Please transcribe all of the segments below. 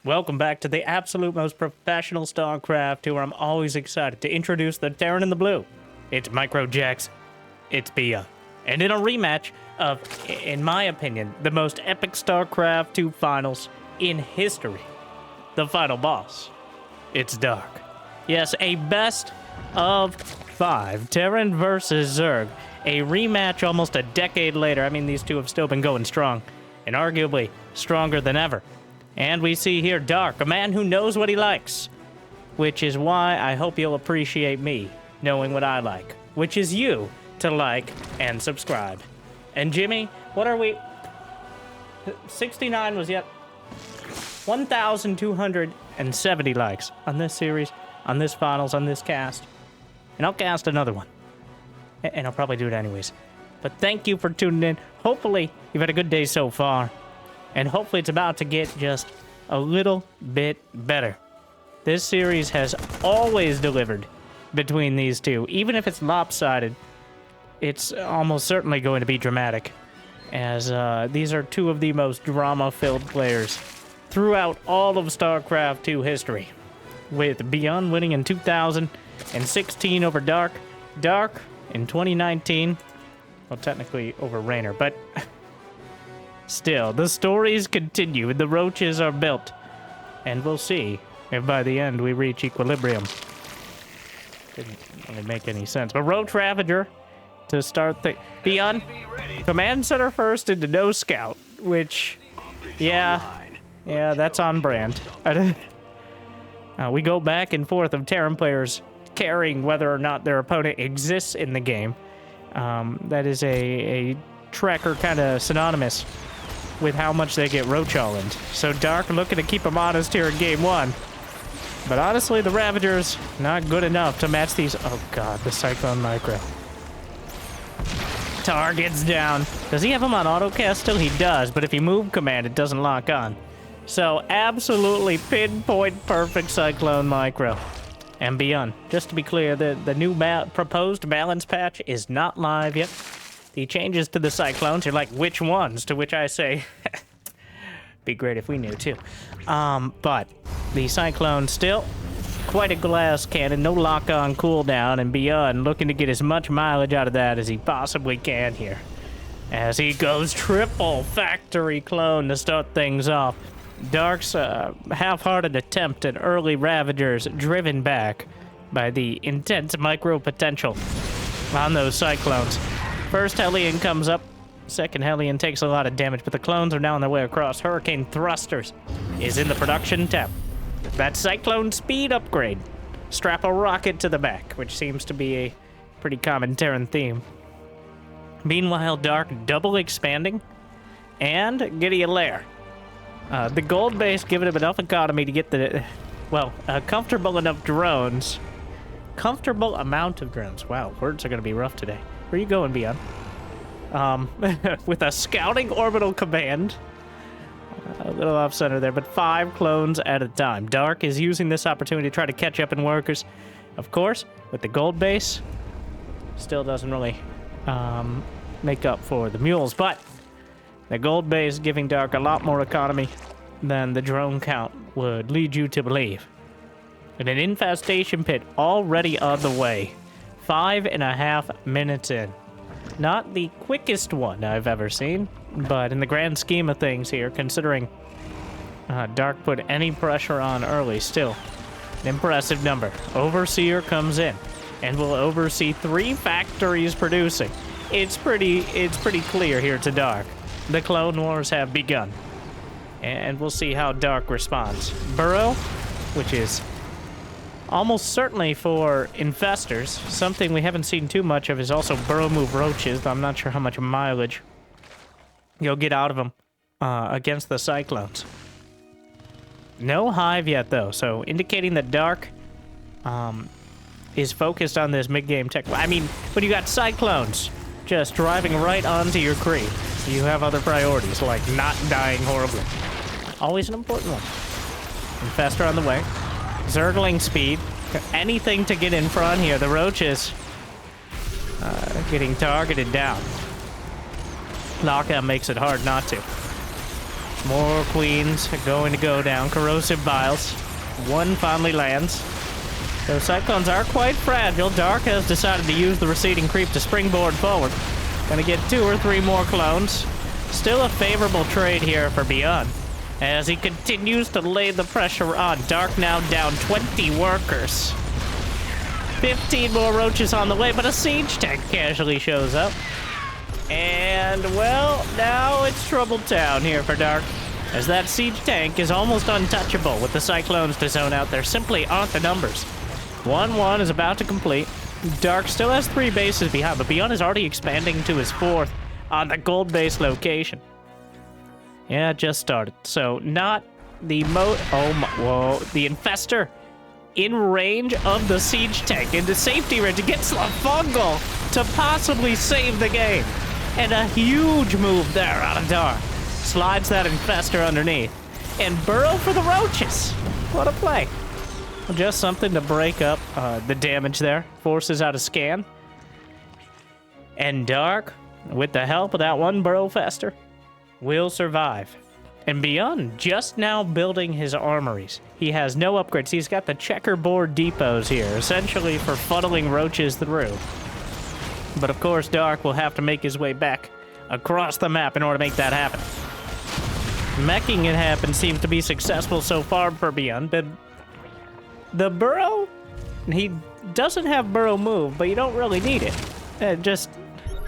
Welcome back to the absolute most professional StarCraft tour. I'm always excited to introduce the Terran in the blue. It's MicroJax. It's ByuN. And in a rematch of, in my opinion, the most epic StarCraft 2 finals in history. The final boss. It's Dark. Yes, a best of 5. Terran versus Zerg. A rematch almost a decade later. I mean, these two have still been going strong. And arguably stronger than ever. And we see here Dark, a man who knows what he likes. Which is why I hope you'll appreciate me knowing what I like. Which is you to like and subscribe. And Jimmy, what are we? 69 was yet 1,270 likes on this series, on this finals, on this cast. And I'll cast another one. And I'll probably do it anyways. But thank you for tuning in. Hopefully you've had a good day so far. And hopefully it's about to get just a little bit better. This series has always delivered between these two. Even if it's lopsided, it's almost certainly going to be dramatic. As these are two of the most drama-filled players throughout all of StarCraft 2 history. With ByuN winning in 2016 over Dark. Dark in 2019. Well, technically over Raynor, but... Still, the stories continue, the roaches are built, and we'll see if by the end we reach equilibrium. Didn't really make any sense. But Roach Ravager to start the ByuN command center first into no scout, which, yeah, that's on brand. We go back and forth of Terran players caring whether or not their opponent exists in the game. That is a tracker kind of synonymous with how much they get Roach All-in. So Dark looking to keep them honest here in game one. But honestly, the Ravagers not good enough to match these. Oh god, the Cyclone Micro. Target's down. Does he have him on autocast still? He does, but if you move command, it doesn't lock on. So absolutely pinpoint perfect Cyclone Micro. And ByuN, just to be clear, the new proposed balance patch is not live yet. The changes to the Cyclones, you're like, which ones? To which I say, be great if we knew too. But the Cyclone still quite a glass cannon, no lock-on cooldown, and ByuN looking to get as much mileage out of that as he possibly can here. As he goes triple factory clone to start things off. Dark's half-hearted attempt at early Ravagers driven back by the intense micro potential on those Cyclones. First Hellion comes up, second Hellion takes a lot of damage, but the clones are now on their way across. Hurricane Thrusters is in the production tab. That Cyclone speed upgrade. Strap a rocket to the back, which seems to be a pretty common Terran theme. Meanwhile, Dark double expanding and getting a lair. The gold base giving him enough economy to get the, well, comfortable enough drones. Comfortable amount of drones. Wow, words are going to be rough today. Where are you going, ByuN? With a scouting orbital command. A little off-center there, but 5 clones at a time. Dark is using this opportunity to try to catch up in workers. Of course, with the gold base, still doesn't really make up for the mules, but the gold base giving Dark a lot more economy than the drone count would lead you to believe. And an infestation pit already on the way. 5.5 minutes in. Not the quickest one I've ever seen, but in the grand scheme of things here, considering Dark put any pressure on early, still an impressive number. Overseer comes in and will oversee 3 factories producing. It's pretty clear here to Dark. The Clone Wars have begun, and we'll see how Dark responds. Burrow, which is almost certainly for infestors. Something we haven't seen too much of is also burrow move roaches, though I'm not sure how much mileage you'll get out of them against the Cyclones. No hive yet, though, so indicating that Dark is focused on this mid-game tech. I mean, when you got Cyclones just driving right onto your creep, you have other priorities, like not dying horribly. Always an important one. Infestor on the way. Zergling speed. Anything to get in front here. The roaches getting targeted down. Knockout makes it hard not to. More queens are going to go down. Corrosive Biles. One finally lands. Those Cyclones are quite fragile. Dark has decided to use the receding creep to springboard forward. Gonna get 2 or 3 more clones. Still a favorable trade here for ByuN, as he continues to lay the pressure on. Dark now down 20 workers. 15 more roaches on the way, but a siege tank casually shows up. And, well, now it's troubled town here for Dark, as that siege tank is almost untouchable with the Cyclones to zone out. There simply aren't the numbers. 1-1 is about to complete. Dark still has 3 bases behind, but ByuN is already expanding to his 4th on the gold base location. Yeah, it just started. So, not the the Infestor in range of the siege tank, into safety range, against the fungal to possibly save the game. And a huge move there out of Dark. Slides that Infestor underneath. And burrow for the roaches. What a play. Just something to break up the damage there. Forces out a scan. And Dark, with the help of that one burrow fester, will survive. And ByuN just now building his armories. He has no upgrades. He's got the checkerboard depots here, essentially for funneling roaches through. But of course, Dark will have to make his way back across the map in order to make that happen. Making it happen seems to be successful so far for ByuN, but the burrow, he doesn't have burrow move, but you don't really need it.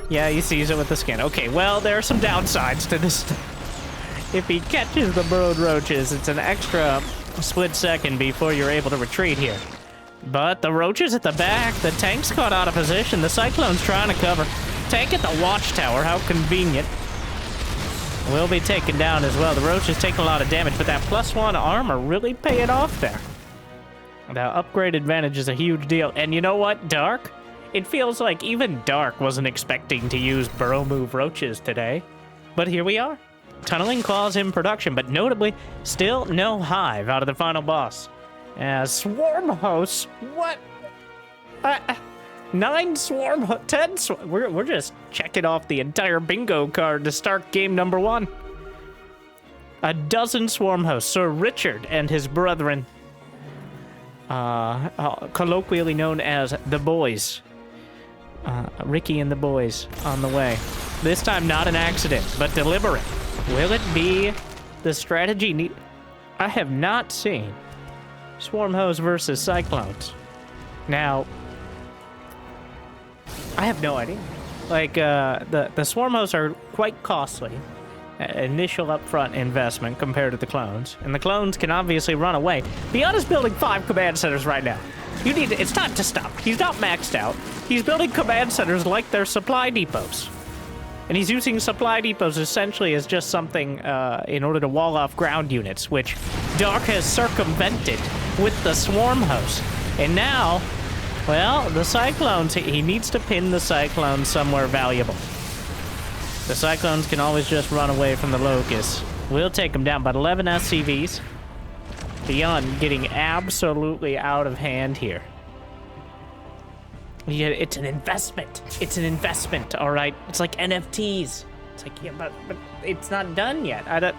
Yeah, he sees it with the scan. Okay, well, there are some downsides to this. If he catches the burrowed roaches, it's an extra split second before you're able to retreat here. But the roaches at the back, the tank's caught out of position, the Cyclone's trying to cover. Tank at the watchtower, how convenient. Will be taken down as well. The roaches take a lot of damage, but that +1 armor really paying off there. The upgrade advantage is a huge deal. And you know what, Dark? It feels like even Dark wasn't expecting to use burrow move roaches today. But here we are. Tunneling Claws in production, but notably, still no hive out of the final boss. As Swarm Hosts, what? 9 Swarm, 10 we're just checking off the entire bingo card to start game number 1. A dozen Swarm Hosts, Sir Richard and his brethren, colloquially known as the boys. Ricky and the boys on the way. This time not an accident, but deliberate. Will it be the strategy I have not seen Swarm Hosts versus Cyclones. Now, I have no idea. Like, the Swarm Hosts are quite costly. Initial upfront investment compared to the clones. And the clones can obviously run away. ByuN is building 5 command centers right now. It's time to stop. He's not maxed out. He's building command centers like they're supply depots. And he's using supply depots essentially as just something in order to wall off ground units, which Dark has circumvented with the Swarm Host. And now, well, the Cyclones, he needs to pin the Cyclones somewhere valuable. The Cyclones can always just run away from the Locusts. We'll take them down, but 11 SCVs. ByuN getting absolutely out of hand here. Yeah, it's an investment. It's an investment, all right? It's like NFTs. It's like, yeah, but it's not done yet.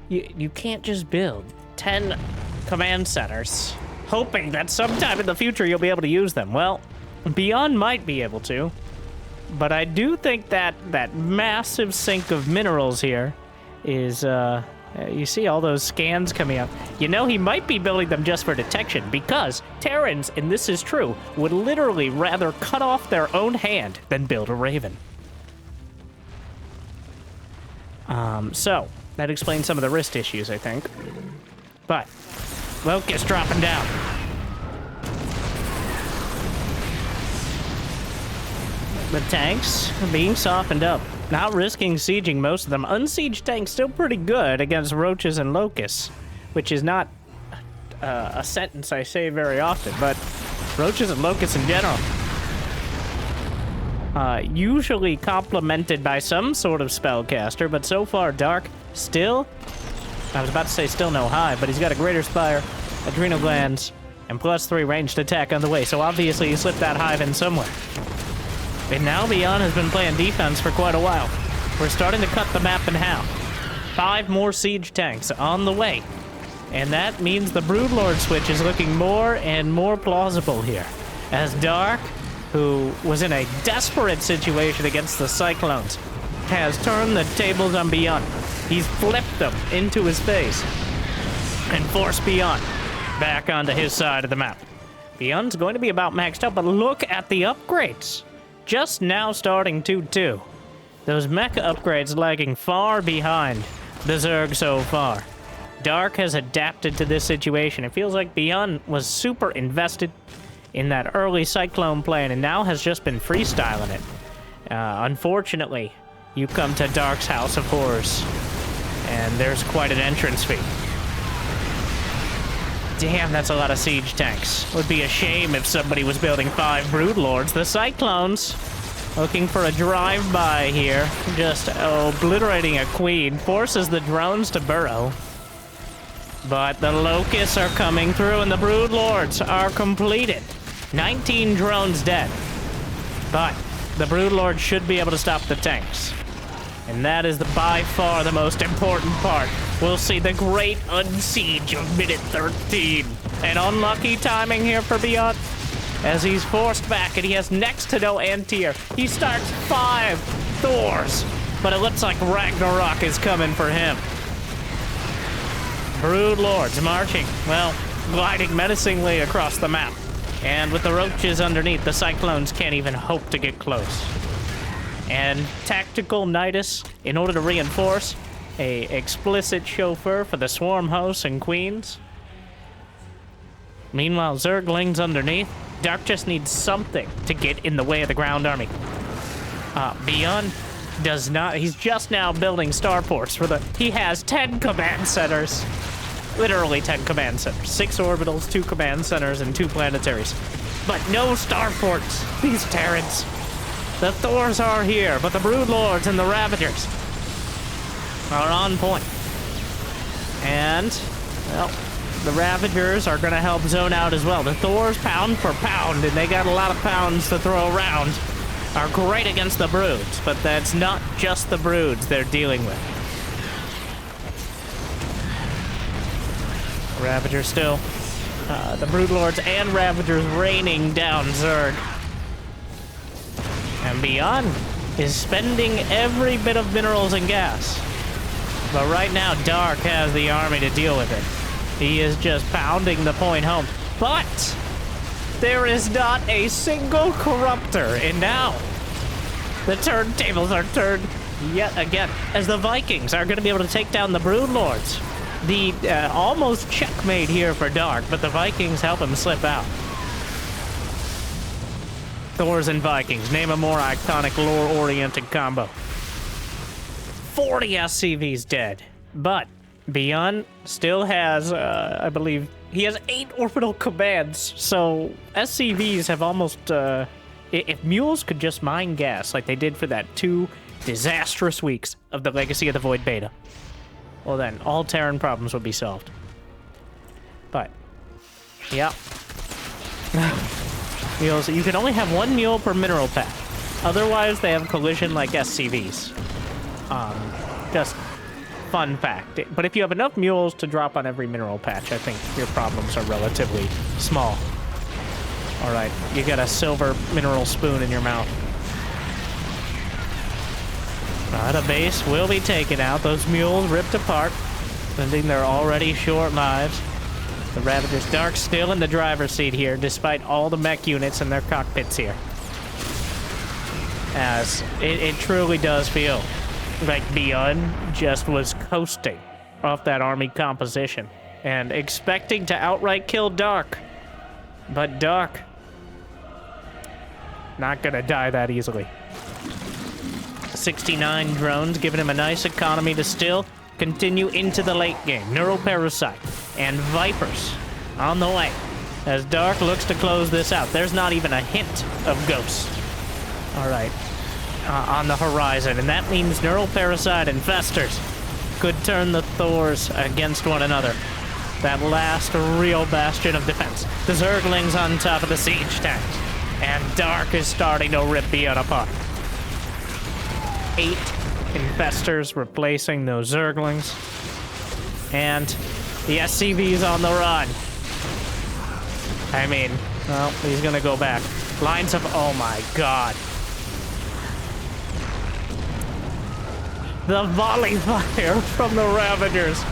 You can't just build 10 command centers hoping that sometime in the future you'll be able to use them. Well, ByuN might be able to, but I do think that that massive sink of minerals here is, you see all those scans coming up. You know, he might be building them just for detection, because Terrans, and this is true, would literally rather cut off their own hand than build a Raven. So, that explains some of the wrist issues, I think. But, Locust dropping down. The tanks being softened up. Not risking sieging most of them. Unsieged tanks still pretty good against roaches and locusts, which is not a sentence I say very often, but roaches and locusts in general. Usually complemented by some sort of spellcaster, but so far Dark still, I was about to say still no hive, but he's got a Greater Spire, Adrenal Glands, and +3 ranged attack on the way, so obviously he slipped that hive in somewhere. And now ByuN has been playing defense for quite a while. We're starting to cut the map in half. 5 more siege tanks on the way. And that means the Broodlord switch is looking more and more plausible here. As Dark, who was in a desperate situation against the Cyclones, has turned the tables on ByuN. He's flipped them into his face and forced ByuN back onto his side of the map. ByuN's going to be about maxed out, but look at the upgrades. Just now starting 2-2. Those mecha upgrades lagging far behind the Zerg so far. Dark has adapted to this situation. It feels like ByuN was super invested in that early Cyclone plan and now has just been freestyling it. Unfortunately, you come to Dark's House of Horrors, and there's quite an entrance fee. Damn, that's a lot of siege tanks. Would be a shame if somebody was building 5 Broodlords. The Cyclones, looking for a drive-by here, just obliterating a queen, forces the drones to burrow. But the Locusts are coming through, and the Broodlords are completed. 19 drones dead. But the Broodlord should be able to stop the tanks. And that is by far the most important part. We'll see the great unsiege of minute 13. And unlucky timing here for ByuN, as he's forced back and he has next to no anti-air. He starts 5 Thors, but it looks like Ragnarok is coming for him. Broodlords marching, well, gliding menacingly across the map. And with the roaches underneath, the Cyclones can't even hope to get close. And Tactical Nidus, in order to reinforce, a explicit chauffeur for the Swarm hosts and Queens. Meanwhile, Zerglings underneath. Dark just needs something to get in the way of the ground army. ByuN does not, he's just now building starports for the, he has 10 command centers. Literally 10 command centers. 6 orbitals, 2 command centers, and 2 planetaries. But no starports, these Terrans. The Thors are here, but the Broodlords and the Ravagers are on point. And, well, the Ravagers are going to help zone out as well. The Thors, pound for pound, and they got a lot of pounds to throw around, are great against the Broods, but that's not just the Broods they're dealing with. Ravagers still. The Broodlords and Ravagers raining down Zerg. And ByuN is spending every bit of minerals and gas. But right now, Dark has the army to deal with it. He is just pounding the point home. But there is not a single corruptor. And now, the turntables are turned yet again, as the Vikings are going to be able to take down the Broodlords. The almost checkmate here for Dark, but the Vikings help him slip out. Thors and Vikings, name a more iconic lore-oriented combo. 40 SCVs dead, but ByuN still has, I believe, he has 8 orbital commands, so SCVs have almost, if mules could just mine gas like they did for that 2 disastrous weeks of the Legacy of the Void beta, well then, all Terran problems would be solved. But, yeah. Mules, you can only have 1 mule per mineral pack. Otherwise, they have collision like SCVs. Just fun fact. But if you have enough mules to drop on every mineral patch, I think your problems are relatively small. All right, you got a silver mineral spoon in your mouth. The base will be taken out. Those mules ripped apart, spending their already short lives. The Ravagers, Dark still in the driver's seat here, despite all the mech units in their cockpits here. As it truly does feel like ByuN just was coasting off that army composition and expecting to outright kill Dark. But Dark, not gonna die that easily. 69 drones, giving him a nice economy to still continue into the late game. Neuroparasite and Vipers on the way as Dark looks to close this out. There's not even a hint of ghosts. All right, on the horizon, and that means Neuroparasite and Festers could turn the Thors against one another. That last real bastion of defense. The Zerglings on top of the siege tanks, and Dark is starting to rip ByuN apart. 8 infestors replacing those Zerglings. And the SCV's on the run. I mean, well, he's gonna go back. Lines of, oh my god. The volley fire from the Ravagers.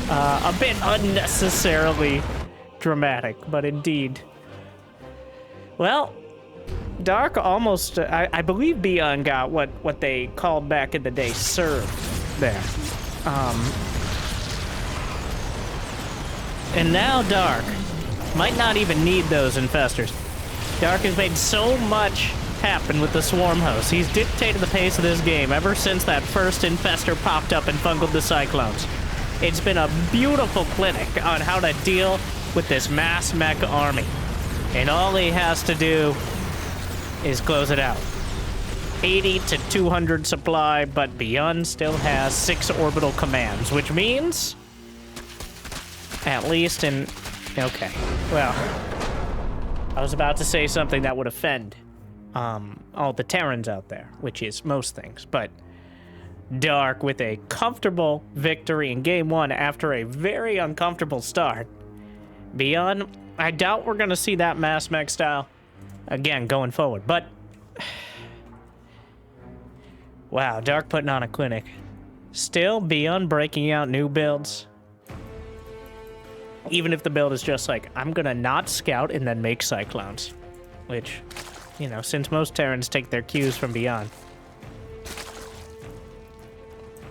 A bit unnecessarily dramatic, but indeed. Well, Dark almost, I believe ByuN got what they called back in the day served there. And now Dark might not even need those infestors. Dark has made so much happen with the swarm hosts. He's dictated the pace of this game ever since that first infestor popped up and fungled the cyclones. It's been a beautiful clinic on how to deal with this mass mech army. And all he has to do is close it out. 80 to 200 supply, but ByuN still has 6 orbital commands, which means, at least in, okay, well, I was about to say something that would offend all the Terrans out there, which is most things, but Dark with a comfortable victory in game 1 after a very uncomfortable start. ByuN, I doubt we're gonna see that mass mech style again going forward, but wow, Dark putting on a clinic. Still, ByuN breaking out new builds. Even if the build is just like, I'm gonna not scout and then make cyclones. Which, you know, since most Terrans take their cues from ByuN.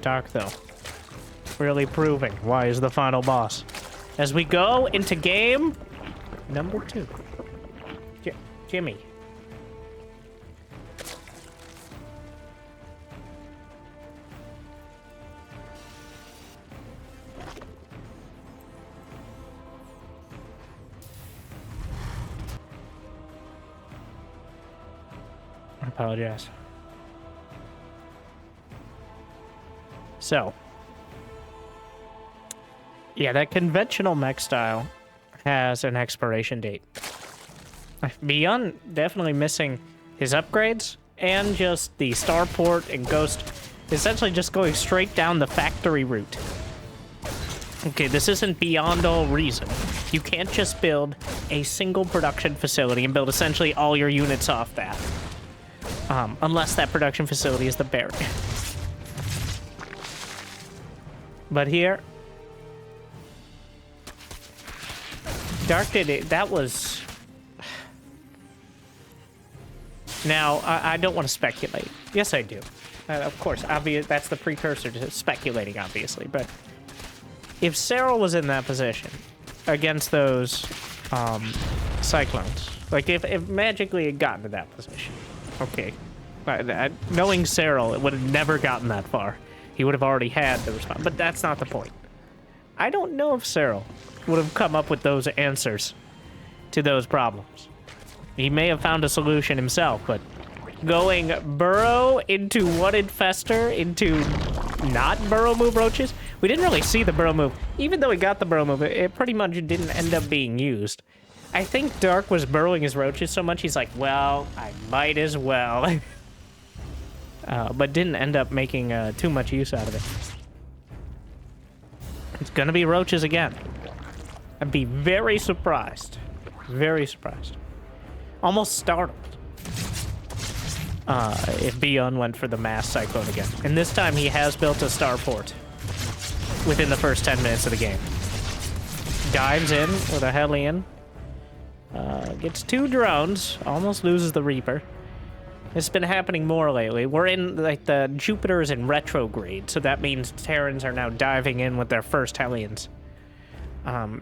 Dark, though, really proving why he's the final boss. As we go into game number 2. Jimmy. I apologize. So, yeah, that conventional mech style has an expiration date. ByuN definitely missing his upgrades and just the starport and ghost, essentially just going straight down the factory route. Okay, this isn't beyond all reason. You can't just build a single production facility and build essentially all your units off that. Unless that production facility is the barrier. But here, Dark did it. That was... Now, I don't want to speculate. Yes, I do. Of course, that's the precursor to speculating, obviously. But if Cyril was in that position against those cyclones, like if magically it got to that position, okay. Knowing Cyril, it would have never gotten that far. He would have already had the response. But that's not the point. I don't know if Cyril would have come up with those answers to those problems. He may have found a solution himself, but going burrow into one infester into not burrow move roaches, we didn't really see the burrow move. Even though he got the burrow move, it pretty much didn't end up being used. I think Dark was burrowing his roaches so much, he's like, well, I might as well. But didn't end up making too much use out of it. It's gonna be roaches again. I'd be very surprised. Very surprised. Almost startled. If ByuN went for the mass cyclone again. And this time he has built a starport within the first 10 minutes of the game. Dives in with a Hellion. Gets 2 drones. Almost loses the Reaper. It's been happening more lately. We're in, like, the Jupiter's in retrograde, so that means Terrans are now diving in with their first Hellions.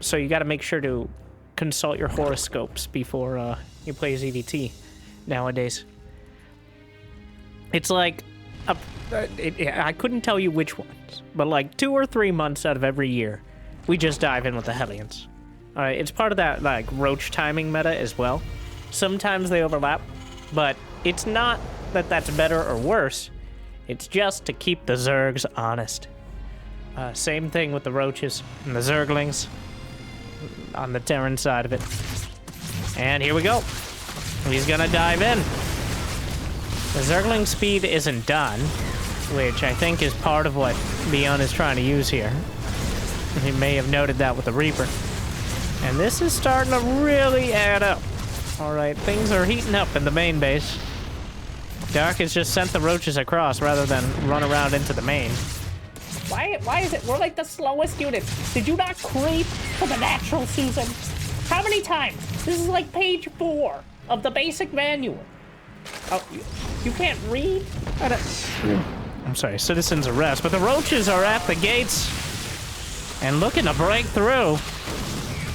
So you gotta make sure to consult your horoscopes before you play ZVT nowadays. It's like, I couldn't tell you which ones, but like 2 or 3 months out of every year, we just dive in with the Hellions. It's part of that, like, roach timing meta as well. Sometimes they overlap, but it's not that that's better or worse. It's just to keep the Zergs honest. Same thing with the roaches and the Zerglings on the Terran side of it. And here we go. He's gonna dive in. The Zergling speed isn't done. which I think is part of what ByuN is trying to use here. He may have noted that with the Reaper. And this is starting to really add up. Alright, things are heating up in the main base. Dark has just sent the roaches across rather than run around into the main. Why is it we're like the slowest unit? Did you not creep for the natural season? How many times? This is like page 4 of the basic manual. Oh, you can't read? I'm sorry, citizens arrest, but the roaches are at the gates and looking to break through.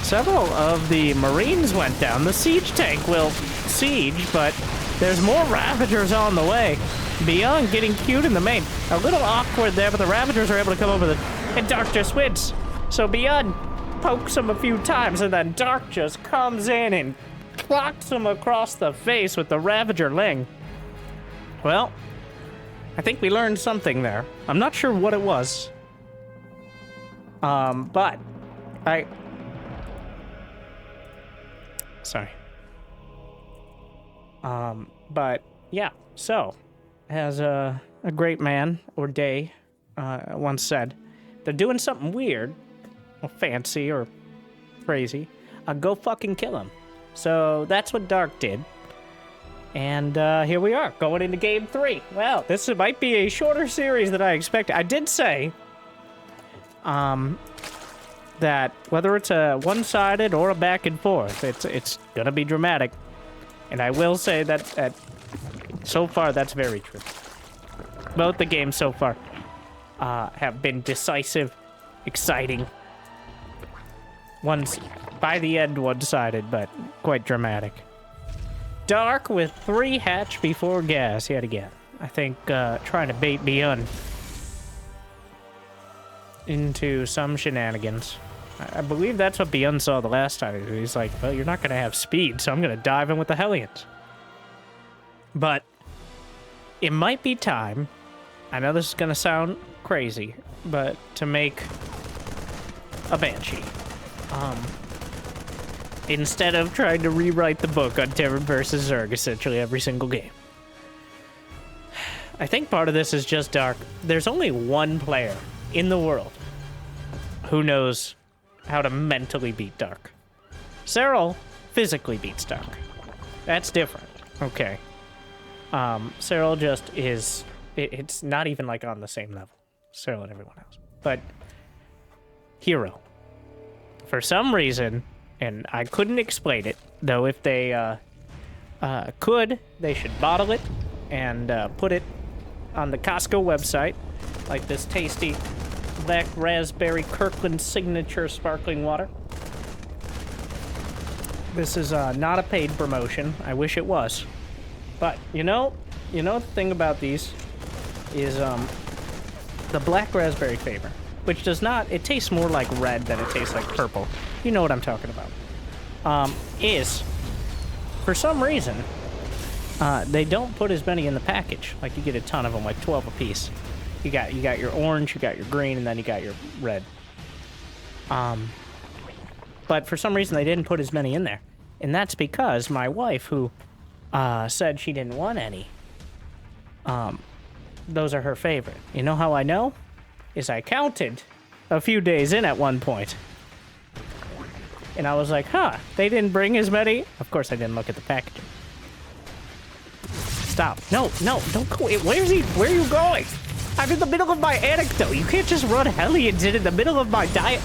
Several of the Marines went down. The siege tank will siege, but there's more Ravagers on the way. ByuN getting queued in the main. A little awkward there, but the Ravagers are able to come over and Dark just wins. So ByuN pokes him a few times, and then Dark just comes in and clocks him across the face with the Ravager Ling. Well, I think we learned something there. I'm not sure what it was. But sorry. But yeah, so as a great man or day once said, they're doing something weird or fancy or crazy, go fucking kill him. So that's what Dark did. And here we are, going into game 3. Well, this might be a shorter series than I expected. I did say that whether it's a one-sided or a back and forth, it's gonna be dramatic. And I will say that so far that's very true. Both the games so far have been decisive, exciting. One's by the end one-sided, but quite dramatic. Dark with 3 hatch before gas yet again. I think trying to bait ByuN into some shenanigans. I believe that's what ByuN saw the last time. He's like, well, you're not going to have speed, so I'm going to dive in with the Hellions. But it might be time, I know this is going to sound crazy, but to make a Banshee. Instead of trying to rewrite the book on Terran versus Zerg essentially every single game. I think part of this is just Dark. There's only one player in the world who knows how to mentally beat Dark. Cyril physically beats Dark. That's different. Okay. Cyril just is... It's not even like on the same level. Cyril and everyone else. But... Hero. For some reason... And I couldn't explain it, though if they could, they should bottle it and put it on the Costco website, like this tasty black raspberry Kirkland signature sparkling water. This is not a paid promotion. I wish it was. But, you know the thing about these is the black raspberry flavor, which does not, it tastes more like red than it tastes like purple. You know what I'm talking about. Is, for some reason, they don't put as many in the package. Like, you get a ton of them, like 12 apiece. You got your orange, you got your green, and then you got your red. But for some reason, they didn't put as many in there. And that's because my wife, who said she didn't want any, those are her favorite. You know how I know? Is I counted a few days in at one point. And I was like, huh, they didn't bring as many? Of course I didn't look at the packaging. Stop. No, don't go. Where are you going? I'm in the middle of my anecdote. You can't just run Hellions in the middle of my diet.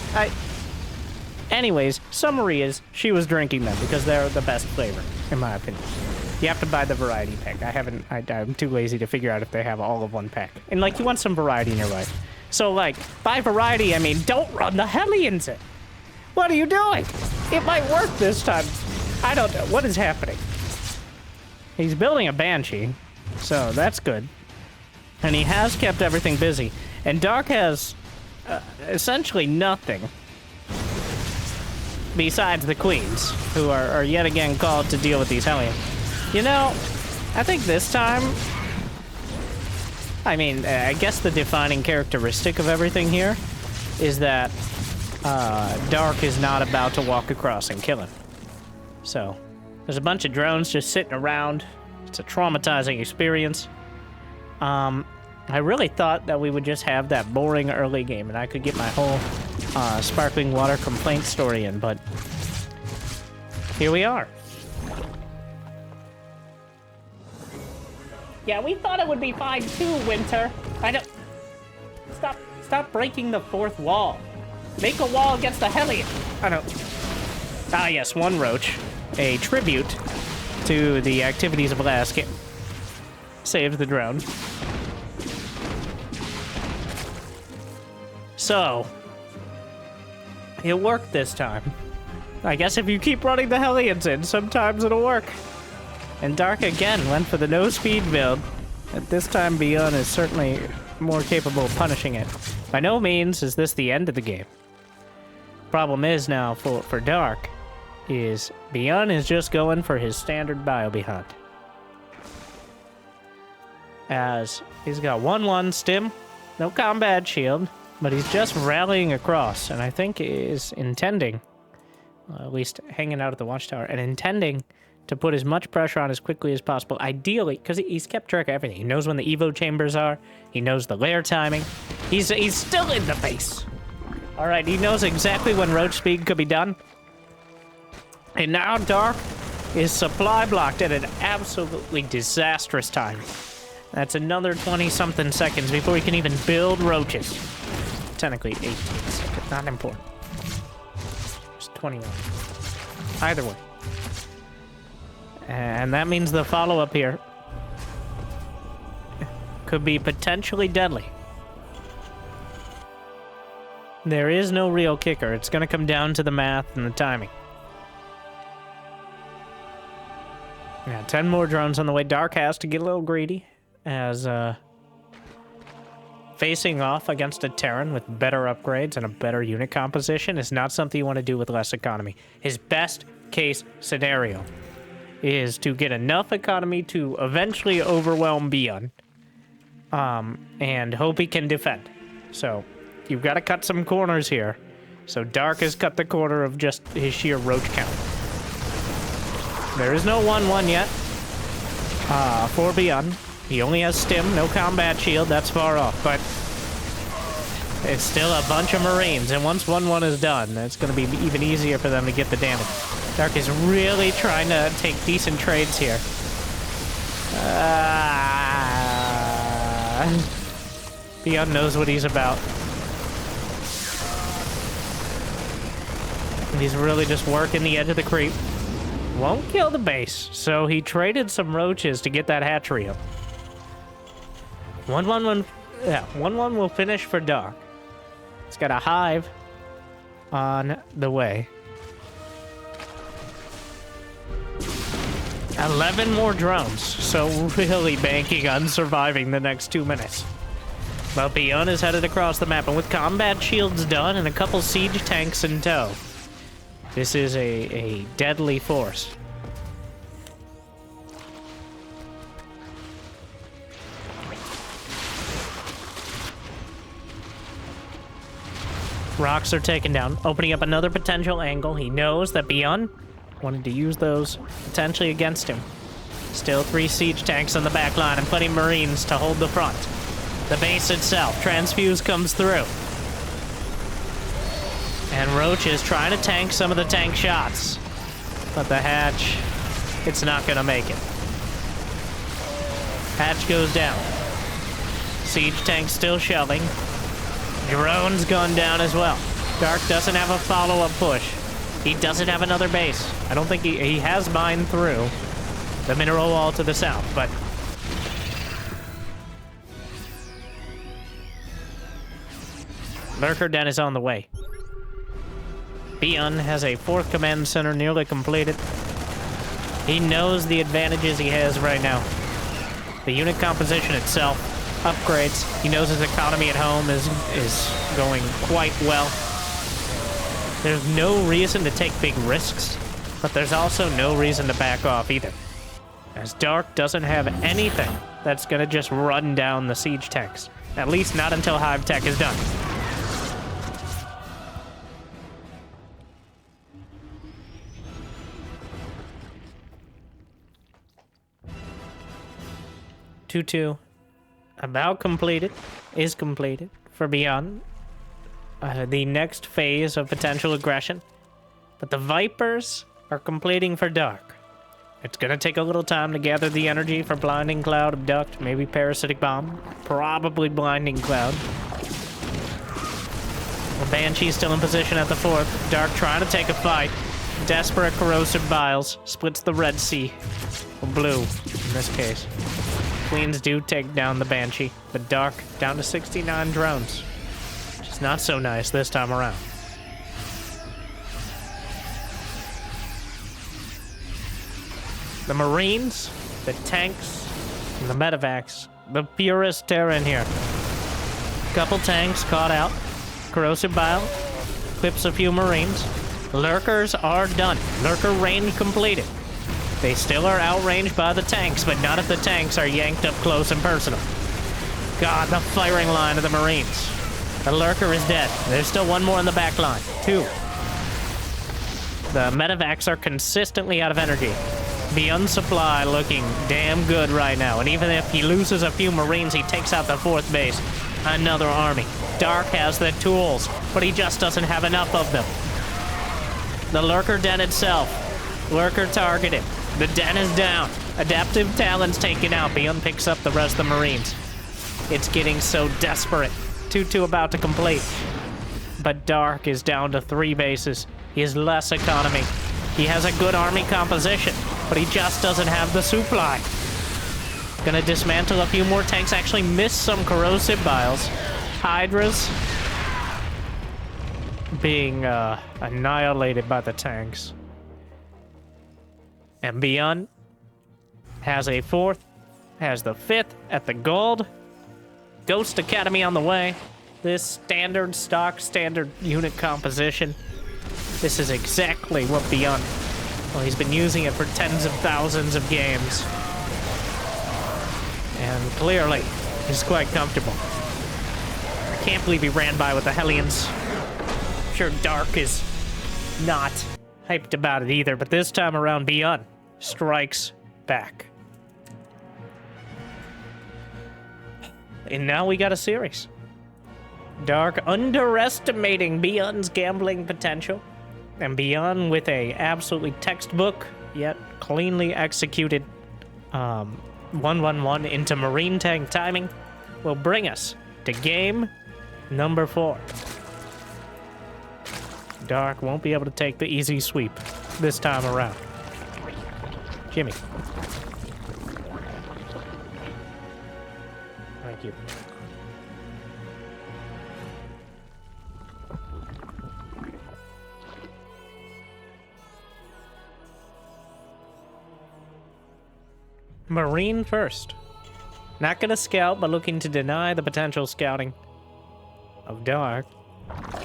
Anyways, summary is, she was drinking them because they're the best flavor, in my opinion. You have to buy the variety pack. I'm too lazy to figure out if they have all of one pack. And, like, you want some variety in your life. So, like, by variety, I mean, don't run the Hellions in. What are you doing? It might work this time. I don't know. What is happening? He's building a Banshee, so that's good. And he has kept everything busy. And Dark has essentially nothing besides the Queens, who are yet again called to deal with these Hellions. You know, I think this time... I mean, I guess the defining characteristic of everything here is that Dark is not about to walk across and kill him. So, there's a bunch of drones just sitting around. It's a traumatizing experience. I really thought that we would just have that boring early game and I could get my whole sparkling water complaint story in, but here we are. Yeah, we thought it would be fine too, Winter. I don't... Stop breaking the fourth wall. Make a wall against the Hellion. I don't... Ah, yes, one roach. A tribute to the activities of last game. Saves the drone. So, it worked this time. I guess if you keep running the Hellions in, sometimes it'll work. And Dark again went for the no-speed build. At this time, ByuN is certainly more capable of punishing it. By no means is this the end of the game. Problem is now for Dark is ByuN is just going for his standard BioB hunt. As he's got 1-1 stim, no combat shield, but he's just rallying across, and I think is intending, at least hanging out at the watchtower, and intending to put as much pressure on as quickly as possible, ideally, because he's kept track of everything. He knows when the Evo chambers are, he knows the lair timing, he's still in the base. All right, he knows exactly when roach speed could be done. And now Dark is supply blocked at an absolutely disastrous time. That's another 20-something seconds before he can even build roaches. Technically 18 seconds, not important. Just 21. Either way. And that means the follow-up here could be potentially deadly. There is no real kicker. It's going to come down to the math and the timing. Yeah, 10 more drones on the way. Dark has to get a little greedy as facing off against a Terran with better upgrades and a better unit composition is not something you want to do with less economy. His best case scenario is to get enough economy to eventually overwhelm ByuN and hope he can defend. So you've got to cut some corners here. So Dark has cut the corner of just his sheer roach count. There is no 1-1 yet for ByuN. He only has stim, no combat shield, that's far off, but it's still a bunch of Marines, and once 1-1 is done, it's going to be even easier for them to get the damage. Dark is really trying to take decent trades here. ByuN knows what he's about. And he's really just working the edge of the creep. Won't kill the base, so he traded some roaches to get that hatchery up. 1-1 will finish for Dark. It's got a hive on the way. 11 more drones, so really banking on surviving the next 2 minutes. But ByuN is headed across the map, and with combat shields done and a couple siege tanks in tow, this is a deadly force. Rocks are taken down, opening up another potential angle. He knows that ByuN wanted to use those potentially against him. Still 3 siege tanks on the back line and plenty of Marines to hold the front. The base itself, Transfuse comes through. And Roach is trying to tank some of the tank shots. But the hatch, it's not gonna make it. Hatch goes down. Siege tank still shelling. Drone's gone down as well. Dark doesn't have a follow-up push. He doesn't have another base. I don't think he has mined through the mineral wall to the south, but Lurker Den is on the way. ByuN has a 4th command center nearly completed. He knows the advantages he has right now. The unit composition itself, upgrades. He knows his economy at home is going quite well. There's no reason to take big risks, but there's also no reason to back off either. As Dark doesn't have anything that's gonna just run down the siege tanks. At least not until Hive Tech is done. Two. about completed, is completed for ByuN. The next phase of potential aggression. But the Vipers are completing for Dark. It's gonna take a little time to gather the energy for Blinding Cloud, Abduct, maybe Parasitic Bomb. Probably Blinding Cloud. The Banshee's still in position at the 4th. Dark trying to take a fight. Desperate Corrosive Biles splits the Red Sea. Or blue, in this case. Queens do take down the Banshee, but Dark down to 69 drones. Which is not so nice this time around. The Marines, the tanks, and the medevacs. The purest Terran here. Couple tanks caught out. Corrosive Bile clips a few Marines. Lurkers are done. Lurker range completed. They still are outranged by the tanks, but not if the tanks are yanked up close and personal. God, the firing line of the Marines. The Lurker is dead. There's still one more in the back line. 2. The medevacs are consistently out of energy. ByuN supply looking damn good right now, and even if he loses a few Marines, he takes out the 4th base. Another army. Dark has the tools, but he just doesn't have enough of them. The Lurker den itself. Lurker targeted. The den is down. Adaptive Talon's taken out. ByuN picks up the rest of the Marines. It's getting so desperate. 2-2 about to complete. But Dark is down to 3 bases. He has less economy. He has a good army composition, but he just doesn't have the supply. Gonna dismantle a few more tanks. Actually missed some Corrosive Biles. Hydras being annihilated by the tanks. And ByuN has a 4th, has the 5th at the gold. Ghost Academy on the way. This standard stock, standard unit composition. This is exactly what ByuN. Well, he's been using it for tens of thousands of games. And clearly, he's quite comfortable. I can't believe he ran by with the Hellions. I'm sure Dark is not hyped about it either, but this time around, ByuN strikes back. And now we got a series. Dark underestimating ByuN's gambling potential. And ByuN with a absolutely textbook, yet cleanly executed 1-1-1 into Marine tank timing will bring us to game number 4. Dark won't be able to take the easy sweep this time around. Jimmy. Thank you. Marine first. Not gonna scout, but looking to deny the potential scouting of Dark.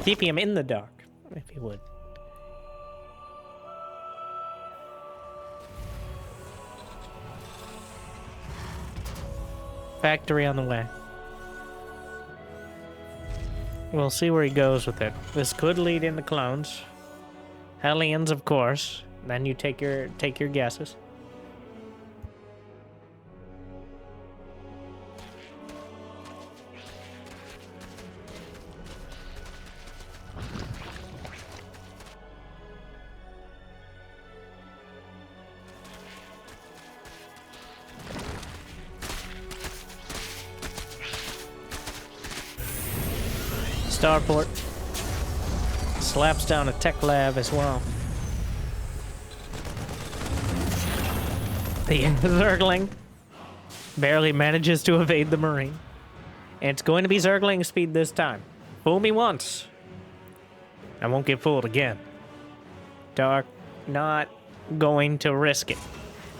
Keeping him in the dark, if he would. Factory on the way. We'll see where he goes with it. This could lead into clones. Hellions, of course. Then you take your guesses. Starport. Slaps down a tech lab as well. The Zergling barely manages to evade the Marine. And it's going to be Zergling speed this time. Fool me once. I won't get fooled again. Dark not going to risk it.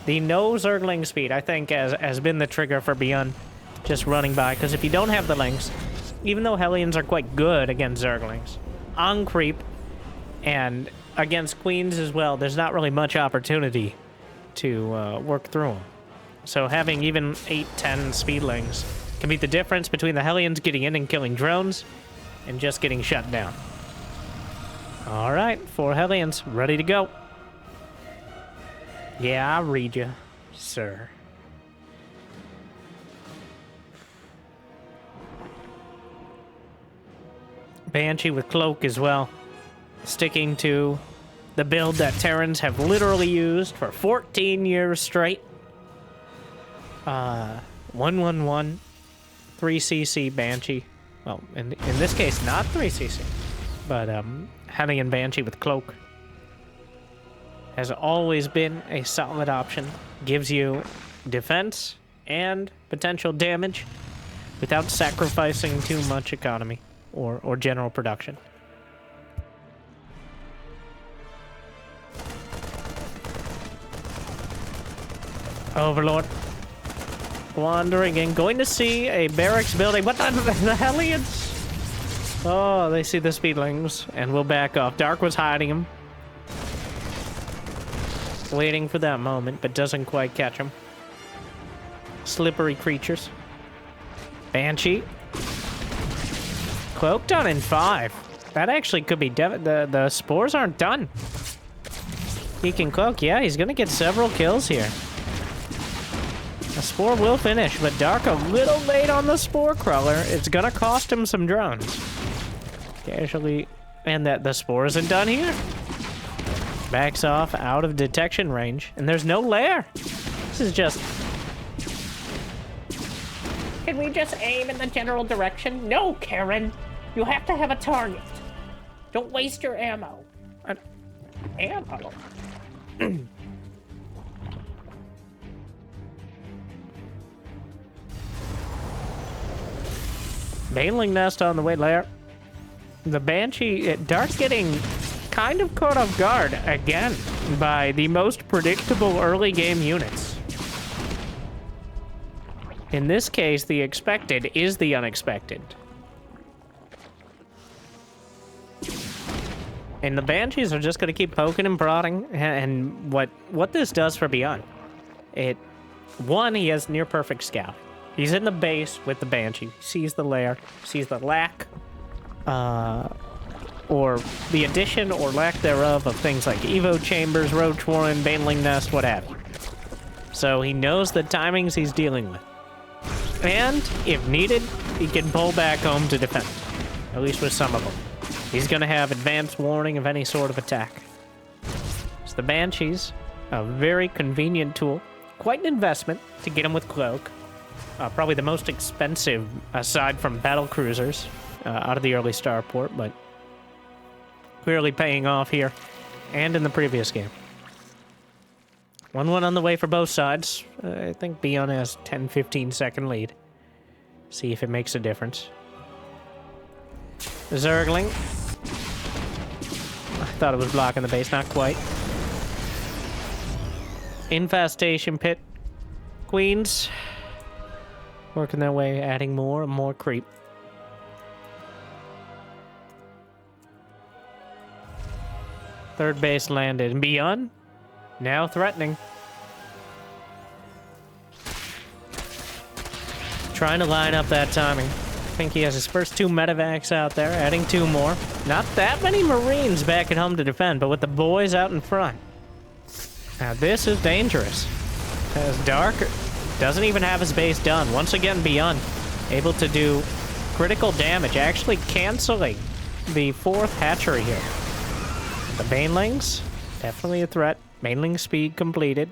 The no Zergling speed, I think, has been the trigger for ByuN just running by. Because if you don't have the links, even though Hellions are quite good against Zerglings, on creep and against Queens as well, there's not really much opportunity to work through them. So having even 8-10 speedlings can be the difference between the Hellions getting in and killing drones and just getting shut down. All right, 4 Hellions ready to go. Yeah, I read you, sir. Banshee with Cloak as well. Sticking to the build that Terrans have literally used for 14 years straight. 111, 3cc Banshee. Well, in this case, not 3cc, but Hellion Banshee with Cloak has always been a solid option. Gives you defense and potential damage without sacrificing too much economy or general production. Overlord. Wandering in, going to see a barracks building. What the Hellions? Oh, they see the Speedlings and will back off. Dark was hiding him. Waiting for that moment, but doesn't quite catch him. Slippery creatures. Banshee. Cloak done in 5. That actually could be the spores aren't done. He can cloak. Yeah, he's gonna get several kills here. The spore will finish, but Dark a little late on the spore crawler. It's gonna cost him some drones. Casually, and that the spore isn't done here. Backs off out of detection range, and there's no lair. This is just. Can we just aim in the general direction? No, Karen. You have to have a target. Don't waste your ammo. Ammo? Baneling nest on the way there. The Banshee, Dark's getting kind of caught off guard again by the most predictable early game units. In this case, the expected is the unexpected. And the Banshees are just going to keep poking and prodding. And what this does for ByuN, one, he has near perfect scout. He's in the base with the Banshee, sees the lair, sees the lack, or the addition or lack thereof of things like Evo Chambers, Roach Warren, Baneling Nest, what have you. So he knows the timings he's dealing with. And, if needed, he can pull back home to defend. At least with some of them. He's going to have advanced warning of any sort of attack. So the Banshees, a very convenient tool. Quite an investment to get him with Cloak. Probably the most expensive, aside from battle cruisers, out of the early starport, but clearly paying off here and in the previous game. 1-1 on the way for both sides. I think ByuN has 10-15 second lead. See if it makes a difference. Zergling. I thought it was blocking the base, not quite. Infestation pit. Queens. Working their way, adding more and more creep. Third base landed. And ByuN, now threatening. Trying to line up that timing. I think he has his first 2 medevacs out there, adding 2 more. Not that many Marines back at home to defend, but with the boys out in front. Now this is dangerous. As Dark doesn't even have his base done. Once again, ByuN able to do critical damage, actually canceling the 4th hatchery here. The Banelings, definitely a threat. Baneling speed completed.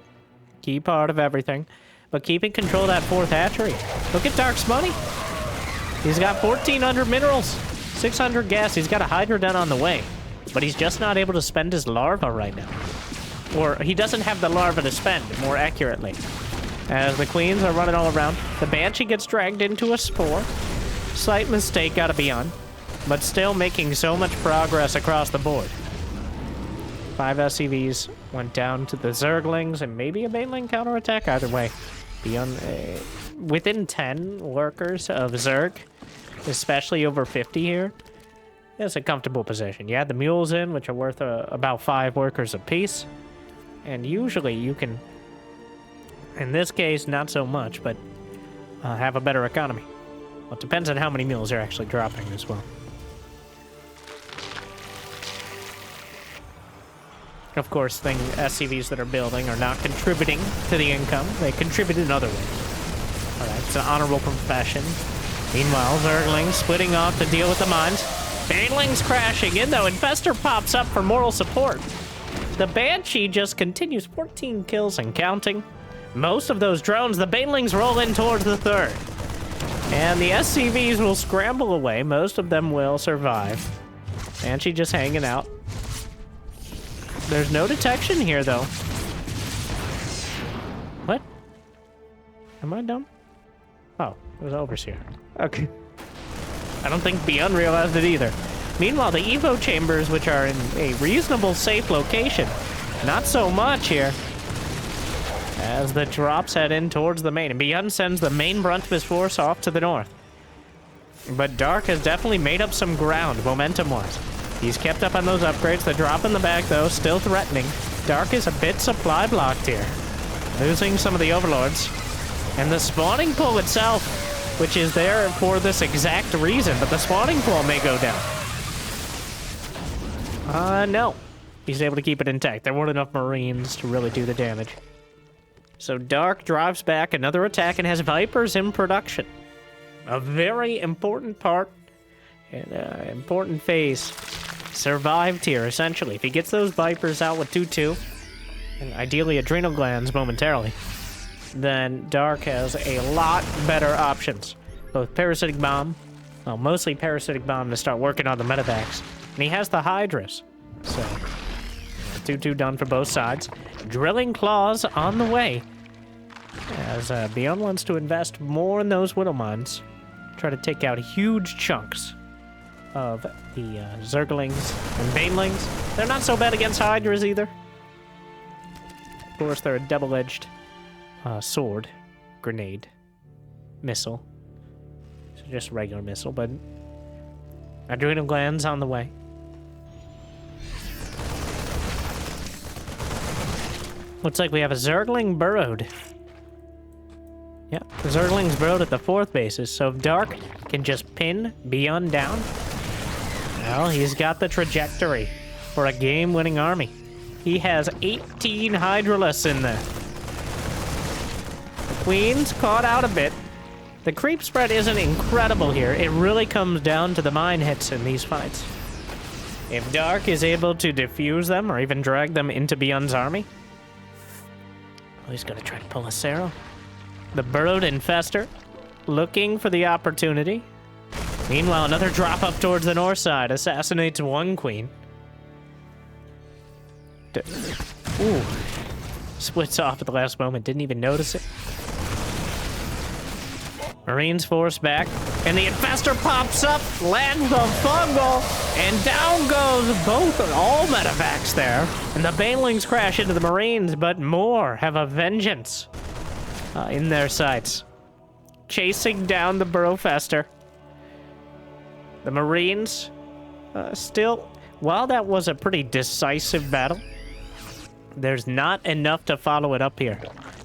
Key part of everything. But keeping control of that 4th hatchery. Look at Dark's money. He's got 1,400 minerals, 600 gas. He's got a Hydra den on the way. But he's just not able to spend his larva right now. Or he doesn't have the larva to spend, more accurately. As the Queens are running all around. The Banshee gets dragged into a spore. Slight mistake out of ByuN. But still making so much progress across the board. 5 SCVs went down to the Zerglings and maybe a Baneling counterattack. Either way, ByuN within 10 workers of Zerg, especially over 50 here, is a comfortable position. You add the mules in, which are worth about 5 workers apiece, and usually you can, in this case, not so much, but have a better economy. Well, it depends on how many mules you're actually dropping as well. Of course, SCVs that are building are not contributing to the income. They contribute in other ways. Alright, it's an honorable profession. Meanwhile, Zerglings splitting off to deal with the mines. Banelings crashing in, though. Infestor pops up for moral support. The Banshee just continues. 14 kills and counting. Most of those drones, the Banelings roll in towards the third. And the SCVs will scramble away. Most of them will survive. Banshee just hanging out. There's no detection here, though. What? Am I dumb? Oh, it was Overseer. Okay. I don't think ByuN realized it either. Meanwhile, the Evo chambers, which are in a reasonable safe location, not so much here. As the drops head in towards the main, and ByuN sends the main brunt of his force off to the north. But Dark has definitely made up some ground, momentum-wise. He's kept up on those upgrades. The drop in the back, though, still threatening. Dark is a bit supply blocked here. Losing some of the overlords. And the spawning pool itself, which is there for this exact reason, but the spawning pool may go down. No. He's able to keep it intact. There weren't enough Marines to really do the damage. So Dark drives back another attack and has Vipers in production. A very important part and important phase. Survived here, essentially. If he gets those Vipers out with 2-2, and ideally adrenal glands momentarily, then Dark has a lot better options. Both Parasitic Bomb, well, mostly Parasitic Bomb to start working on the medevacs. And he has the Hydras. So, 2-2 done for both sides. Drilling Claws on the way. As ByuN wants to invest more in those Widow Mines. Try to take out huge chunks of the Zerglings and Banelings. They're not so bad against Hydras either. Of course, they're a double-edged sword, grenade, missile. So just regular missile, but adrenal glands on the way. Looks like we have a Zergling burrowed. Yep, the Zergling's burrowed at the 4th basis, so if Dark can just pin ByuN down, well, he's got the trajectory for a game-winning army. He has 18 Hydralisks in there. The Queen's caught out a bit. The creep spread isn't incredible here. It really comes down to the mine hits in these fights. If Dark is able to defuse them or even drag them into ByuN's army, oh, he's gonna try to pull a Sero. The burrowed Infestor, looking for the opportunity. Meanwhile, another drop up towards the north side, assassinates one Queen. Ooh. Splits off at the last moment, didn't even notice it. Marines force back, and the Infestor pops up, lands the fungal, and down goes all medevacs there. And the Banelings crash into the Marines, but more have a vengeance in their sights. Chasing down the Burrowfester. The Marines still, while that was a pretty decisive battle, there's not enough to follow it up here.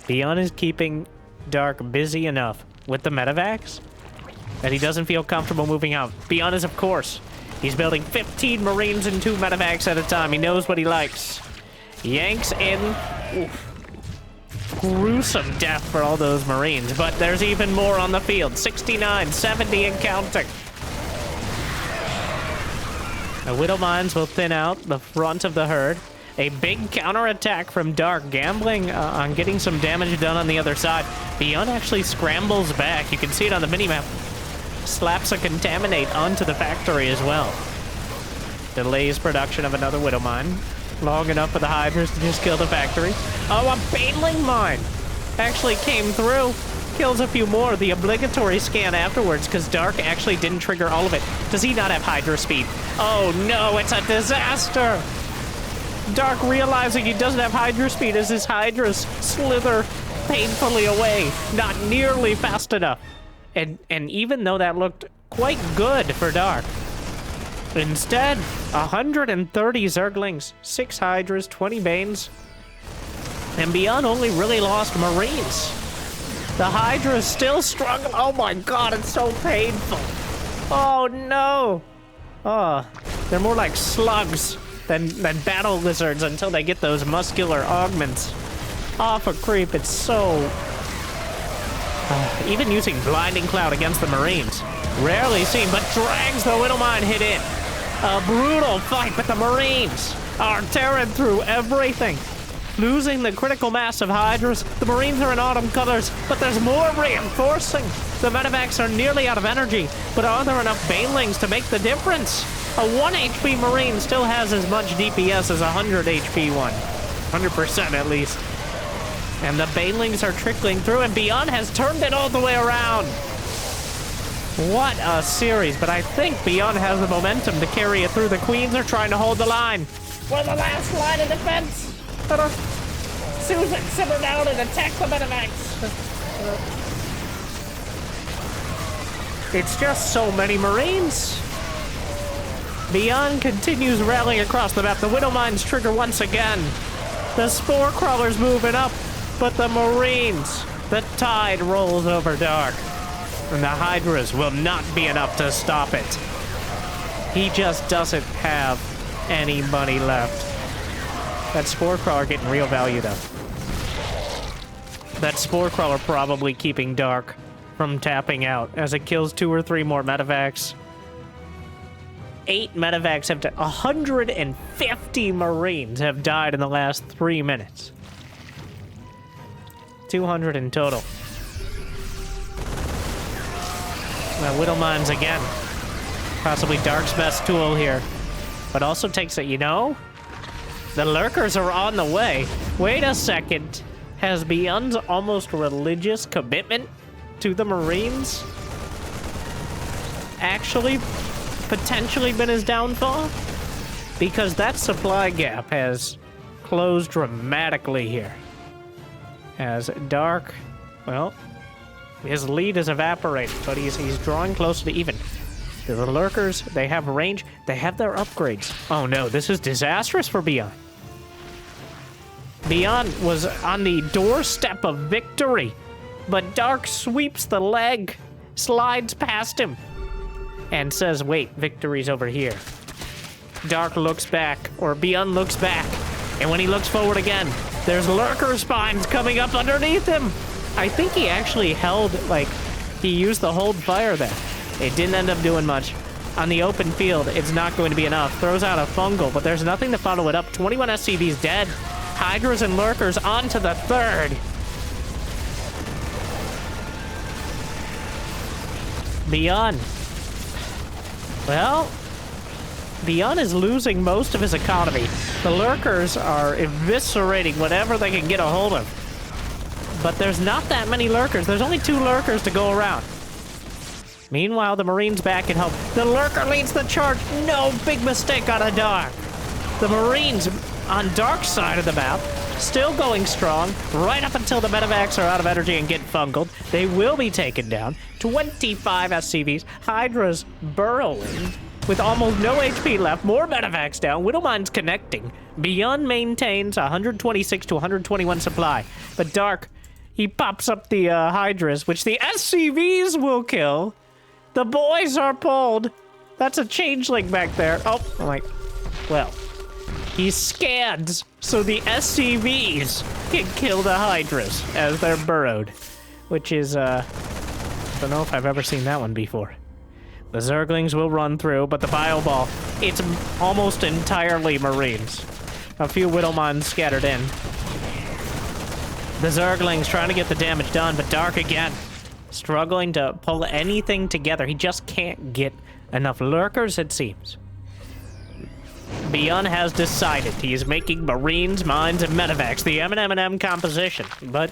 ByuN is keeping Dark busy enough with the medevacs that he doesn't feel comfortable moving out. ByuN is, of course, he's building 15 Marines and 2 medevacs at a time. He knows what he likes. Yanks in. Oof. Gruesome death for all those Marines, but there's even more on the field. 69, 70 and counting. The Widow Mines will thin out the front of the herd. A big counterattack from Dark, gambling on getting some damage done on the other side. ByuN actually scrambles back. You can see it on the minimap. Slaps a Contaminate onto the factory as well. Delays production of another Widow Mine. Long enough for the Hydras to just kill the factory. Oh, a Baneling Mine actually came through. Kills a few more. The obligatory scan afterwards, because Dark actually didn't trigger all of it. Does he not have Hydra speed? Oh no, it's a disaster! Dark realizing he doesn't have Hydra speed as his Hydras slither painfully away. Not nearly fast enough. And even though that looked quite good for Dark, instead, 130 Zerglings, 6 Hydras, 20 Banes, and ByuN only really lost Marines. The Hydra is still struggling. Oh my god, it's so painful. Oh no. Oh, they're more like slugs than battle lizards until they get those muscular augments. Off a creep, it's so... even using Blinding Cloud against the Marines. Rarely seen, but drags the Widowmine hit in. A brutal fight, but the Marines are tearing through everything. Losing the critical mass of Hydras, the Marines are in autumn colors, but there's more reinforcing. The medevacs are nearly out of energy, but are there enough banelings to make the difference? A 1 HP Marine still has as much DPS as a 100 HP one. 100% at least. And the banelings are trickling through, and ByuN has turned it all the way around. What a series, but I think ByuN has the momentum to carry it through. The Queens are trying to hold the line. We're the last line of defense. Susan, simmer down and attack the medevacs. It's just so many Marines. ByuN continues rallying across the map. The Widow Mines trigger once again. The Spore Crawler's moving up, but the Marines, the tide rolls over Dark. And the Hydras will not be enough to stop it. He just doesn't have any money left. That Spore Crawler getting real value, though. That Spore Crawler probably keeping Dark from tapping out as it kills 2 or 3 more medevacs. 8 medevacs have died. 150 Marines have died in the last 3 minutes. 200 in total. Now, Widow Mines again. Possibly Dark's best tool here. But also takes it, you know? The Lurkers are on the way. Wait a second. Has ByuN's almost religious commitment to the Marines actually potentially been his downfall? Because that supply gap has closed dramatically here. As Dark, well, his lead is evaporating, but he's drawing closer to even. The Lurkers, they have range, they have their upgrades. Oh no, this is disastrous for ByuN. ByuN was on the doorstep of victory, but Dark sweeps the leg, slides past him, and says, wait, victory's over here. Dark looks back, or ByuN looks back, and when he looks forward again, there's Lurker spines coming up underneath him. I think he actually held, like, he used the hold fire there. It didn't end up doing much. On the open field, it's not going to be enough. Throws out a fungal, but there's nothing to follow it up. 21 SCVs dead. Hydras and Lurkers on to the 3rd. ByuN. Well, ByuN is losing most of his economy. The Lurkers are eviscerating whatever they can get a hold of. But there's not that many Lurkers. There's only 2 Lurkers to go around. Meanwhile, the Marines back can help. The Lurker leads the charge. No, big mistake on a Dark. The Marines on Dark's side of the map, still going strong, right up until the medevacs are out of energy and get fungled. They will be taken down. 25 SCVs. Hydra's burrowing with almost no HP left. More medevacs down. Widow Mine's connecting. ByuN maintains 126 to 121 supply. But Dark, he pops up the Hydras, which the SCVs will kill. The boys are pulled. That's a changeling back there. Oh, I'm like, well, he scans so the SCVs can kill the Hydras as they're burrowed, which is, I don't know if I've ever seen that one before. The Zerglings will run through, but the Bio Ball, it's almost entirely Marines. A few Widow Mines scattered in. The Zerglings trying to get the damage done, but Dark again, struggling to pull anything together. He just can't get enough Lurkers, it seems. ByuN has decided he is making Marines, Mines, and Medevacs the M&M composition. But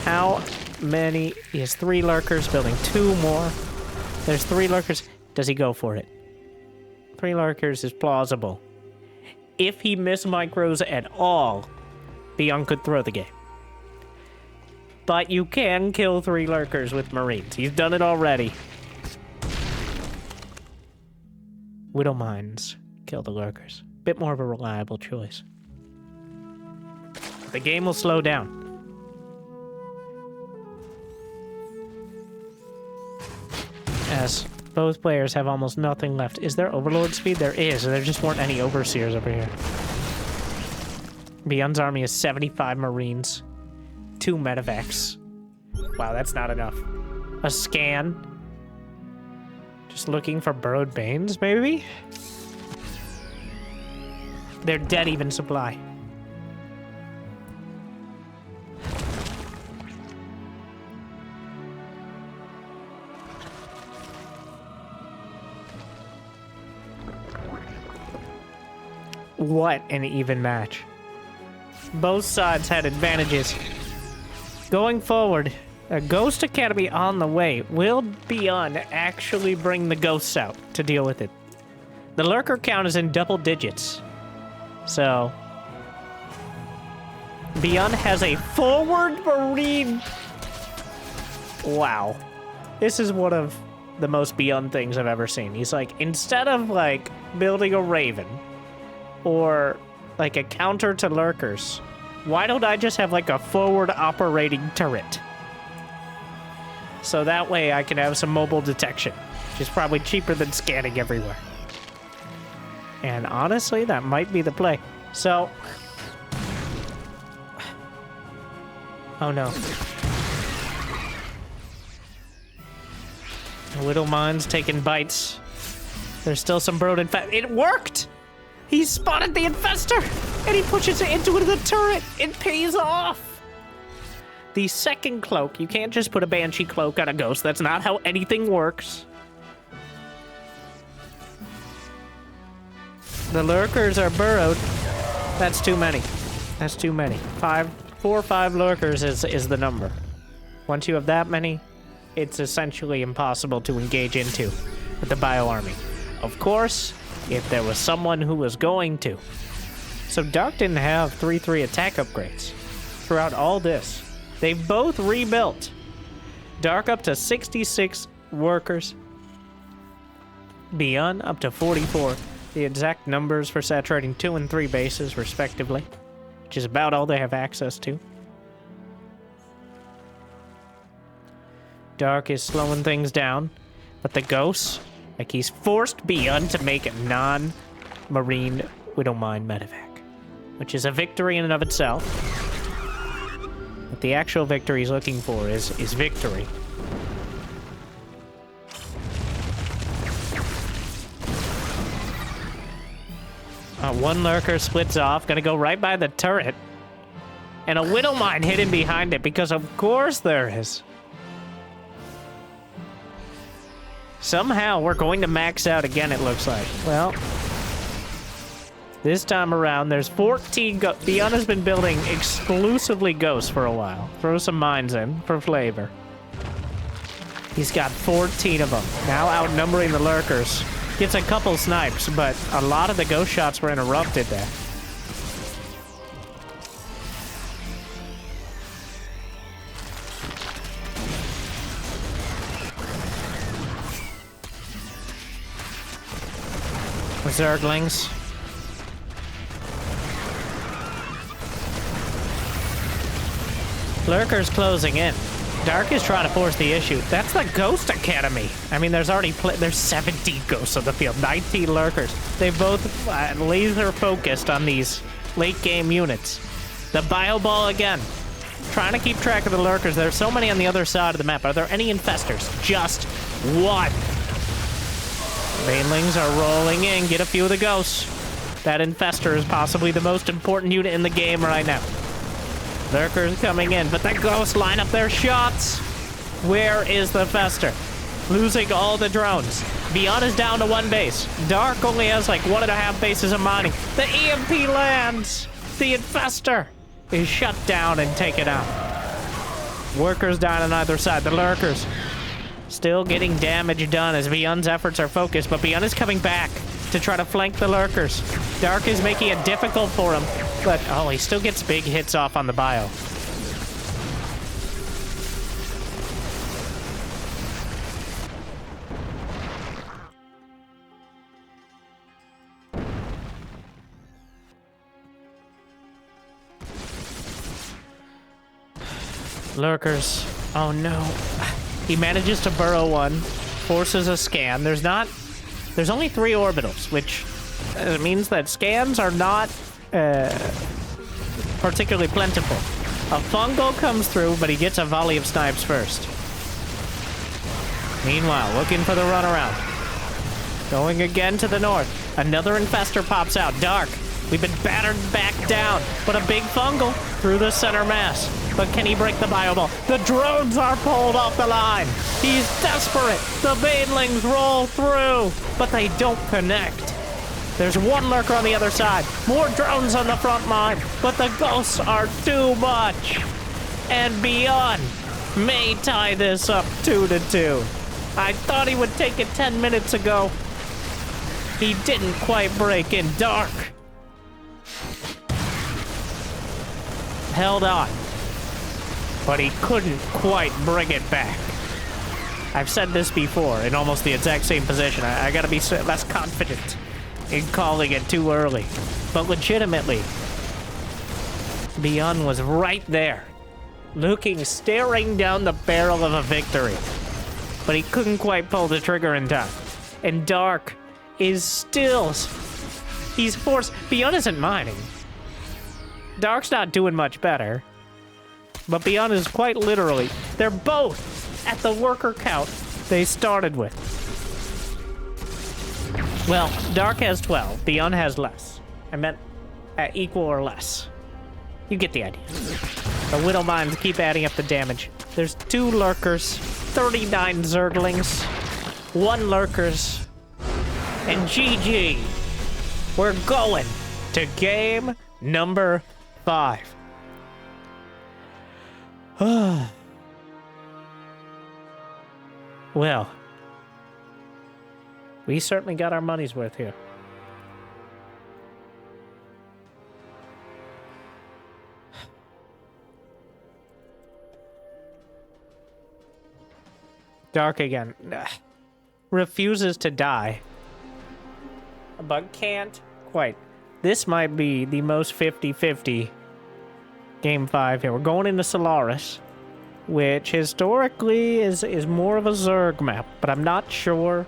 how many? He has 3 Lurkers, building 2 more. There's 3 Lurkers. Does he go for it? 3 Lurkers is plausible. If he mismicros at all, ByuN could throw the game. But you can kill 3 Lurkers with Marines. He's done it already. Widow Mines kill the Lurkers. Bit more of a reliable choice. The game will slow down. As both players have almost nothing left. Is there Overlord speed? There is. There just weren't any Overseers over here. ByuN's army is 75 Marines. 2 medevacs. Wow, that's not enough. A scan. Just looking for burrowed Banes, maybe? They're dead even supply. What an even match. Both sides had advantages. Going forward, a Ghost Academy on the way. Will ByuN actually bring the ghosts out to deal with it? The lurker count is in double digits. So, ByuN has a forward marine. Wow. This is one of the most ByuN things I've ever seen. He's like, instead of like building a Raven or like a counter to lurkers, why don't I just have like a forward operating turret? So that way I can have some mobile detection, which is probably cheaper than scanning everywhere. And honestly, that might be the play. So, oh no. Little Mine's taking bites. There's still some brood infest. It worked! He spotted the infestor! And he pushes it into the turret! It pays off! The second cloak, you can't just put a Banshee cloak on a ghost. That's not how anything works. The lurkers are burrowed. That's too many. That's too many. 4 or 5 lurkers is the number. Once you have that many, it's essentially impossible to engage into with the bio army. Of course, if there was someone who was going to. So Dark didn't have 3/3 attack upgrades throughout all this. They've both rebuilt. Dark up to 66 workers. ByuN up to 44. The exact numbers for saturating 2 and 3 bases, respectively, which is about all they have access to. Dark is slowing things down, but the ghosts, like he's forced ByuN to make a non-marine Widowmine medevac, which is a victory in and of itself. But the actual victory he's looking for is victory. One lurker splits off, gonna go right by the turret. And a Widowmine hidden behind it, because of course there is. Somehow we're going to max out again, it looks like. Well, this time around, there's 14 ByuN has been building exclusively ghosts for a while. Throw some mines in for flavor. He's got 14 of them. Now outnumbering the lurkers. Gets a couple snipes, but a lot of the ghost shots were interrupted there. Zerglings. Lurkers closing in. Dark is trying to force the issue. That's the Ghost Academy. I mean, there's already there's 17 ghosts on the field, 19 lurkers. They both laser focused on these late game units. The bio ball again. Trying to keep track of the lurkers. There's so many on the other side of the map. Are there any infestors? Just one. Banelings are rolling in. Get a few of the ghosts. That infestor is possibly the most important unit in the game right now. Lurkers coming in, but the ghosts line up their shots. Where is the fester? Losing all the drones. ByuN is down to 1 base. Dark only has like 1.5 bases of mining. The EMP lands. The infestor is shut down and taken out. Workers down on either side. The lurkers still getting damage done as ByuN's efforts are focused, but ByuN is coming back to try to flank the lurkers. Dark is making it difficult for him, but oh, he still gets big hits off on the bio. Lurkers. Oh no. He manages to burrow one, forces a scan. There's only 3 orbitals, which means that scans are not particularly plentiful. A fungal comes through, but he gets a volley of snipes first. Meanwhile, looking for the runaround. Going again to the north. Another infestor pops out. Dark We've been battered back down, but a big fungal through the center mass. But can he break the bio ball? The drones are pulled off the line. He's desperate. The banelings roll through, but they don't connect. There's one lurker on the other side. More drones on the front line, but the ghosts are too much. And ByuN may tie this up 2-2. I thought he would take it 10 minutes ago. He didn't quite break in. Dark held on, but he couldn't quite bring it back. I've said this before in almost the exact same position. I gotta be less confident in calling it too early. But legitimately, ByuN was right there, staring down the barrel of a victory. But he couldn't quite pull the trigger in time. And Dark is still... He's forced... ByuN isn't mining. Dark's not doing much better. But ByuN is quite literally... They're both at the worker count they started with. Well, Dark has 12. ByuN has less. I meant equal or less. You get the idea. The Widow Mines keep adding up the damage. There's 2 lurkers, 39 Zerglings, 1 lurkers, and GG. We're going to game number 5. Well, we certainly got our money's worth here. Dark again. Refuses to die. But can't quite. This might be the most 50-50 game 5 here. We're going into Solaris, which historically is more of a Zerg map, but I'm not sure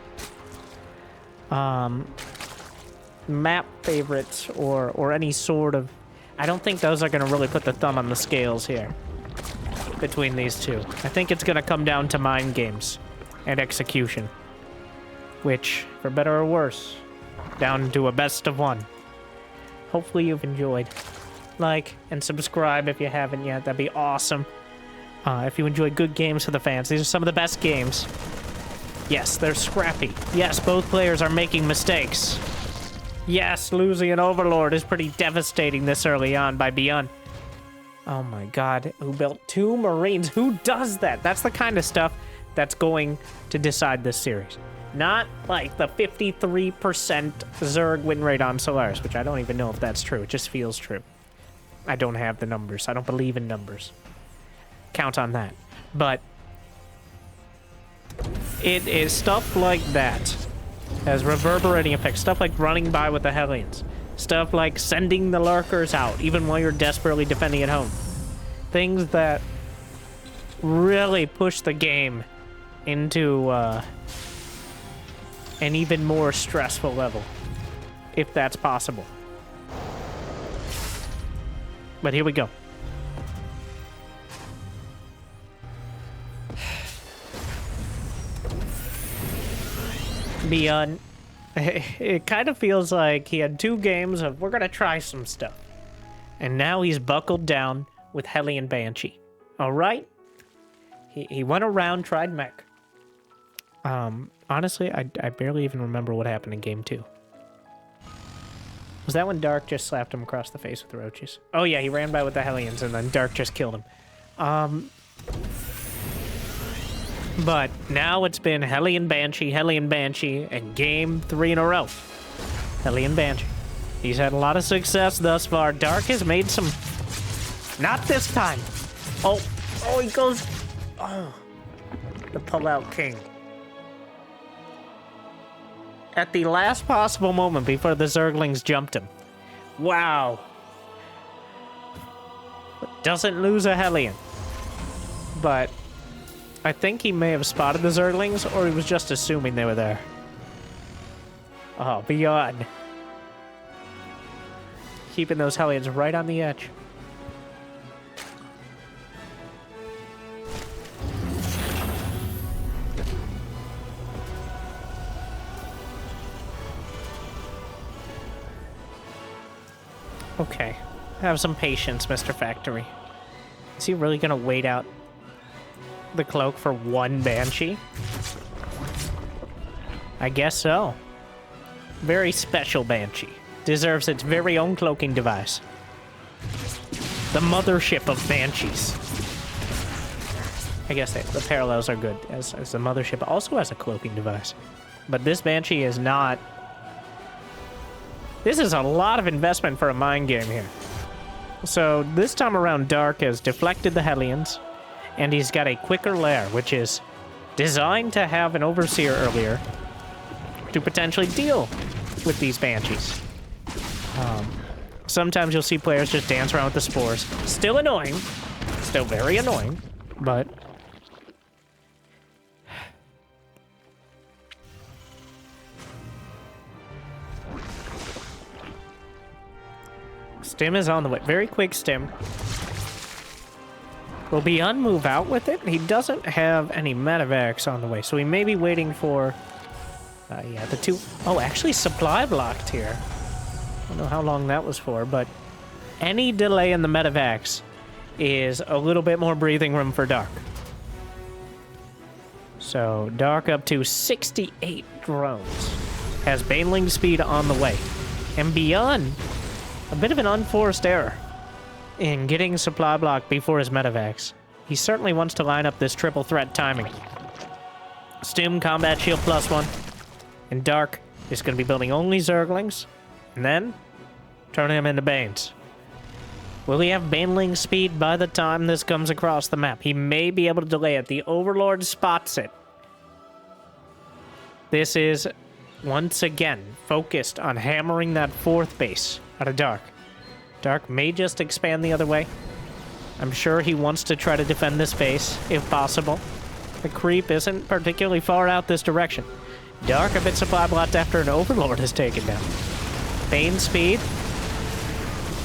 map favorites or any sort of... I don't think those are going to really put the thumb on the scales here between these two. I think it's going to come down to mind games and execution, which, for better or worse, down to a best of 1. Hopefully you've enjoyed. Like and subscribe if you haven't yet. That'd be awesome. If you enjoy good games for the fans, these are some of the best games. Yes, they're scrappy. Yes, both players are making mistakes. Yes, losing an Overlord is pretty devastating this early on by ByuN. Oh my god, who built 2 Marines? Who does that? That's the kind of stuff that's going to decide this series. Not like the 53% Zerg win rate on Solaris, which I don't even know if that's true. It just feels true. I don't have the numbers. I don't believe in numbers. Count on that. But it is stuff like that has reverberating effects. Stuff like running by with the Hellions. Stuff like sending the lurkers out, even while you're desperately defending at home. Things that really push the game into an even more stressful level, if that's possible. But here we go. ByuN, it kind of feels like he had 2 games of we're gonna try some stuff, and now he's buckled down with Hellion Banshee. All right, he went around, tried mech. Honestly, I barely even remember what happened in game 2. Was that when Dark just slapped him across the face with the roaches? Oh yeah, he ran by with the Hellions and then Dark just killed him. But now it's been Hellion Banshee, and game 3 in a row. Hellion Banshee. He's had a lot of success thus far. Dark has made some... Not this time. Oh, he goes... Oh, the pull-out king. At the last possible moment before the Zerglings jumped him. Wow. Doesn't lose a Hellion. But I think he may have spotted the Zerglings, or he was just assuming they were there. Oh, ByuN. Keeping those Hellions right on the edge. Okay. Have some patience, Mr. Factory. Is he really gonna wait out the cloak for one Banshee? I guess so. Very special Banshee. Deserves its very own cloaking device. The mothership of Banshees. I guess the parallels are good, as the mothership also has a cloaking device. But this Banshee is not... This is a lot of investment for a mind game here. So this time around, Dark has deflected the Hellions, and he's got a quicker lair, which is designed to have an Overseer earlier to potentially deal with these Banshees. Sometimes you'll see players just dance around with the spores. Still annoying. Still very annoying, but... Stim is on the way. Very quick stim. Will ByuN move out with it? He doesn't have any medevacs on the way, so he may be waiting for... yeah, the two... Oh, actually supply blocked here. I don't know how long that was for, but any delay in the medevacs is a little bit more breathing room for Dark. So, Dark up to 68 drones. Has Baneling speed on the way. And ByuN, a bit of an unforced error in getting supply block before his medevacs. He certainly wants to line up this triple threat timing. Stim, combat shield +1. And Dark is going to be building only Zerglings. And then, turning him into Banes. Will he have Baneling speed by the time this comes across the map? He may be able to delay it. The Overlord spots it. This is, once again, focused on hammering that fourth base out of Dark. Dark may just expand the other way. I'm sure he wants to try to defend this base, if possible. The creep isn't particularly far out this direction. Dark a bit supply blocked after an Overlord is taken down. Bane speed.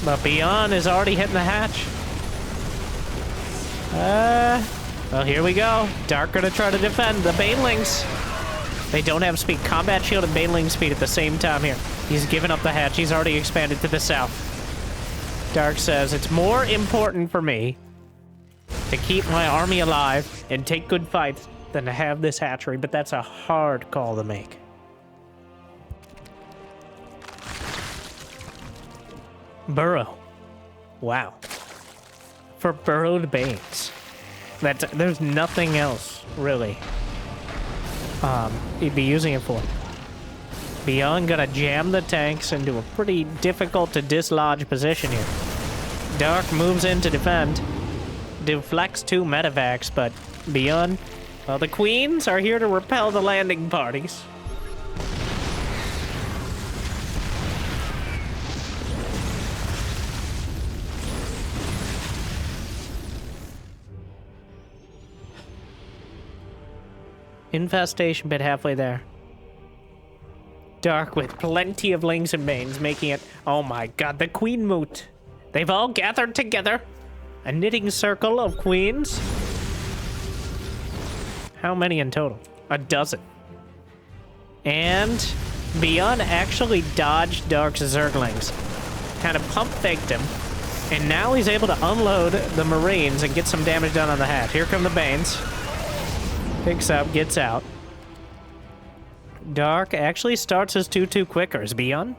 But ByuN is already hitting the hatch. Well, here we go. Dark gonna try to defend the Banelings. They don't have speed. Combat shield and Baneling speed at the same time here. He's given up the hatch. He's already expanded to the south. Dark says, it's more important for me to keep my army alive and take good fights than to have this hatchery, but that's a hard call to make. Burrow. Wow. For burrowed Banes. There's nothing else, really, he'd be using it for. ByuN gonna jam the tanks into a pretty difficult to dislodge position here. Dark moves in to defend. Deflects 2 medevacs, but ByuN, well, the Queens are here to repel the landing parties. Infestation bit halfway there. Dark with plenty of Lings and Banes, making it... Oh my god, the Queen Moot. They've all gathered together. A knitting circle of queens. How many in total? A dozen. And ByuN actually dodged Dark's Zerglings. Kind of pump faked him. And now he's able to unload the Marines and get some damage done on the hatch. Here come the Banes. Picks up, gets out. Dark actually starts his 2-2 quickers. ByuN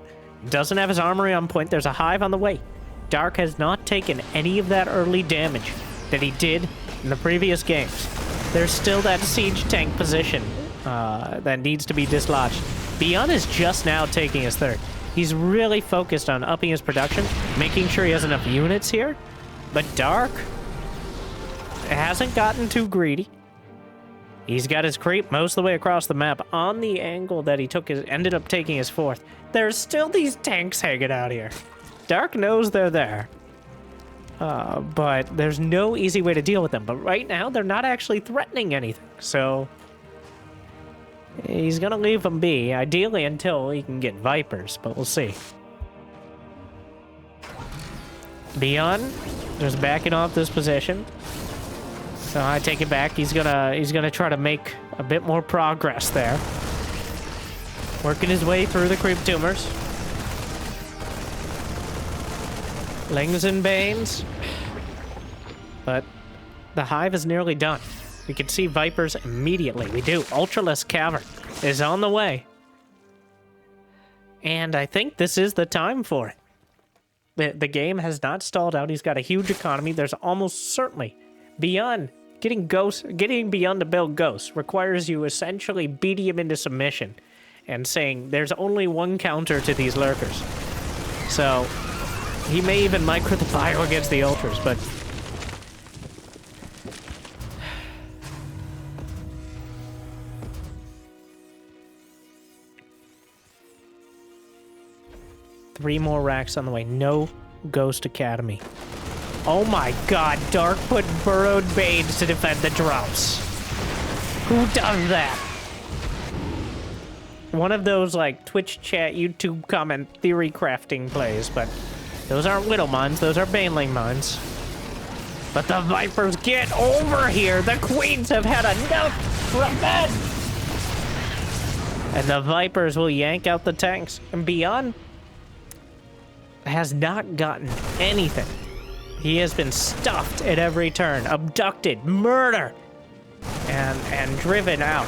doesn't have his armory on point. There's a hive on the way. Dark has not taken any of that early damage that he did in the previous games. There's still that siege tank position that needs to be dislodged. ByuN is just now taking his third. He's really focused on upping his production, making sure he has enough units here. But Dark hasn't gotten too greedy. He's got his creep most of the way across the map on the angle that he ended up taking his fourth. There's still these tanks hanging out here. Dark knows they're there. But there's no easy way to deal with them. But right now, they're not actually threatening anything. So he's going to leave them be, ideally until he can get Vipers. But we'll see. ByuN just backing off this position. So I take it back. He's gonna try to make a bit more progress there. Working his way through the creep tumors. Lings and Banes. But the hive is nearly done. We can see Vipers immediately. We do. Ultralisk Cavern is on the way. And I think this is the time for it. The game has not stalled out. He's got a huge economy. There's almost certainly ByuN. Getting ByuN to build Ghosts requires you essentially beating him into submission and saying there's only one counter to these lurkers. So he may even micro the bio against the Ultras, but three more racks on the way. No Ghost Academy. Oh my god, Dark put burrowed Banes to defend the drops. Who does that? One of those, like, Twitch chat, YouTube comment, theory crafting plays, but those aren't Widow mines, those are Baneling mines. But the Vipers, get over here! The Queens have had enough revenge! And the Vipers will yank out the tanks. And ByuN has not gotten anything. He has been stuffed at every turn, abducted, murdered, and driven out.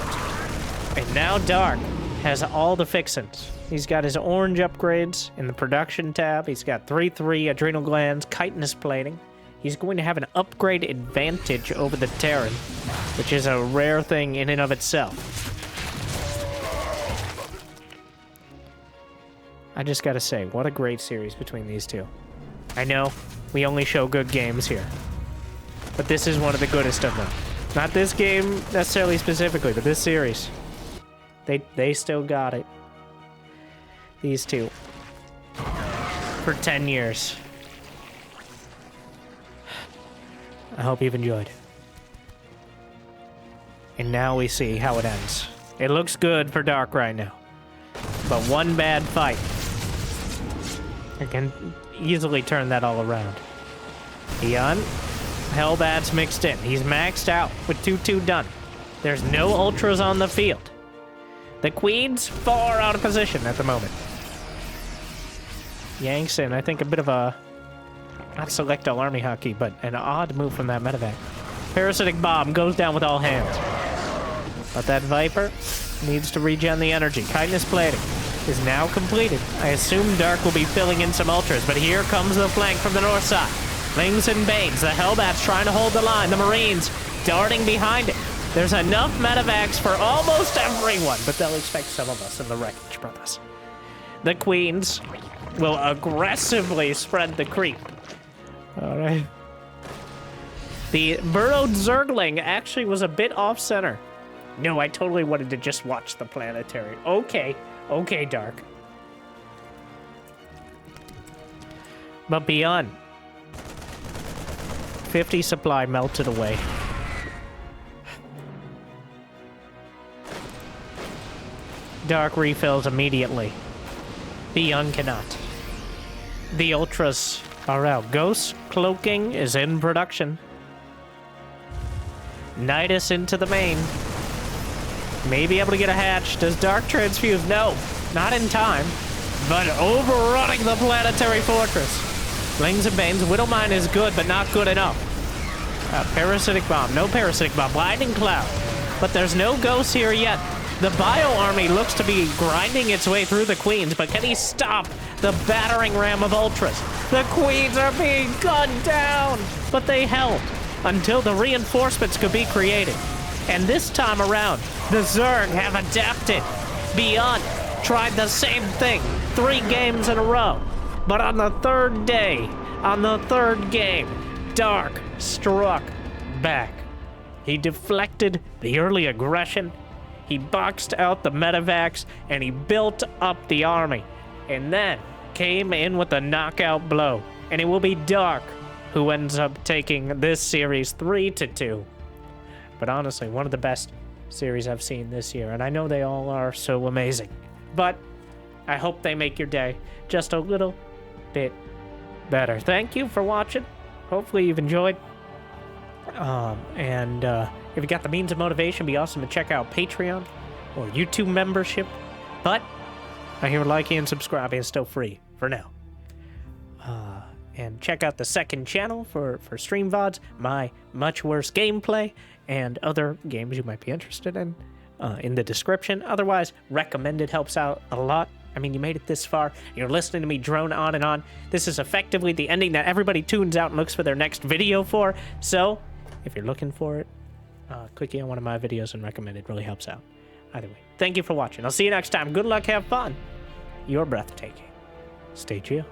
And now Dark has all the fixins. He's got his orange upgrades in the production tab. He's got 3/3 adrenal glands, chitinous plating. He's going to have an upgrade advantage over the Terran, which is a rare thing in and of itself. I just gotta say, what a great series between these two. I know we only show good games here, but this is one of the goodest of them. Not this game necessarily specifically, but this series. They still got it. These two. For 10 years. I hope you've enjoyed. And now we see how it ends. It looks good for Dark right now. But one bad fight, I can easily turn that all around. ByuN, Hellbat's mixed in. He's maxed out with 2-2 done. There's no Ultras on the field. The Queen's far out of position at the moment. Yanks in, I think, a bit of a, not select all army hockey, but an odd move from that medevac. Parasitic Bomb goes down with all hands. But that Viper needs to regen the energy. Chitinous plating is now completed. I assume Dark will be filling in some Ultras, but here comes the flank from the north side. Lings and Banes, the Hellbats trying to hold the line. The Marines darting behind it. There's enough medevacs for almost everyone, but they'll expect some of us in the wreckage, brothers. The Queens will aggressively spread the creep. All right. The burrowed Zergling actually was a bit off-center. No, I totally wanted to just watch the planetary. Okay. Okay, Dark. But ByuN. 50 supply melted away. Dark refills immediately. ByuN cannot. The Ultras are out. Ghost Cloaking is in production. Nidus into the main. May be able to get a hatch. Does Dark transfuse? No, not in time. But overrunning the planetary fortress. Lings and Banes. Widowmine is good, but not good enough. Parasitic Bomb. No Parasitic Bomb. Blinding Cloud. But there's no ghosts here yet. The Bio Army looks to be grinding its way through the Queens, but can he stop the battering ram of Ultras? The Queens are being gunned down, but they held until the reinforcements could be created. And this time around, the Zerg have adapted. ByuN tried the same thing 3 games in a row. But on the third day, on the third game, Dark struck back. He deflected the early aggression, he boxed out the medevacs, and he built up the army. And then came in with a knockout blow. And it will be Dark who ends up taking this series 3-2. But honestly, one of the best series I've seen this year. And I know they all are so amazing. But I hope they make your day just a little bit better. Thank you for watching. Hopefully you've enjoyed. If you got the means of motivation, it'd be awesome to check out Patreon or YouTube membership. But I hear liking and subscribing is still free for now. And check out the second channel for stream VODs, my much worse gameplay, and other games you might be interested in the description. Otherwise, recommended helps out a lot. I mean, you made it this far. You're listening to me drone on and on. This is effectively the ending that everybody tunes out and looks for their next video for. So, if you're looking for it, clicking on one of my videos and recommended really helps out. Either way, thank you for watching. I'll see you next time. Good luck, have fun. You're breathtaking. Stay chill.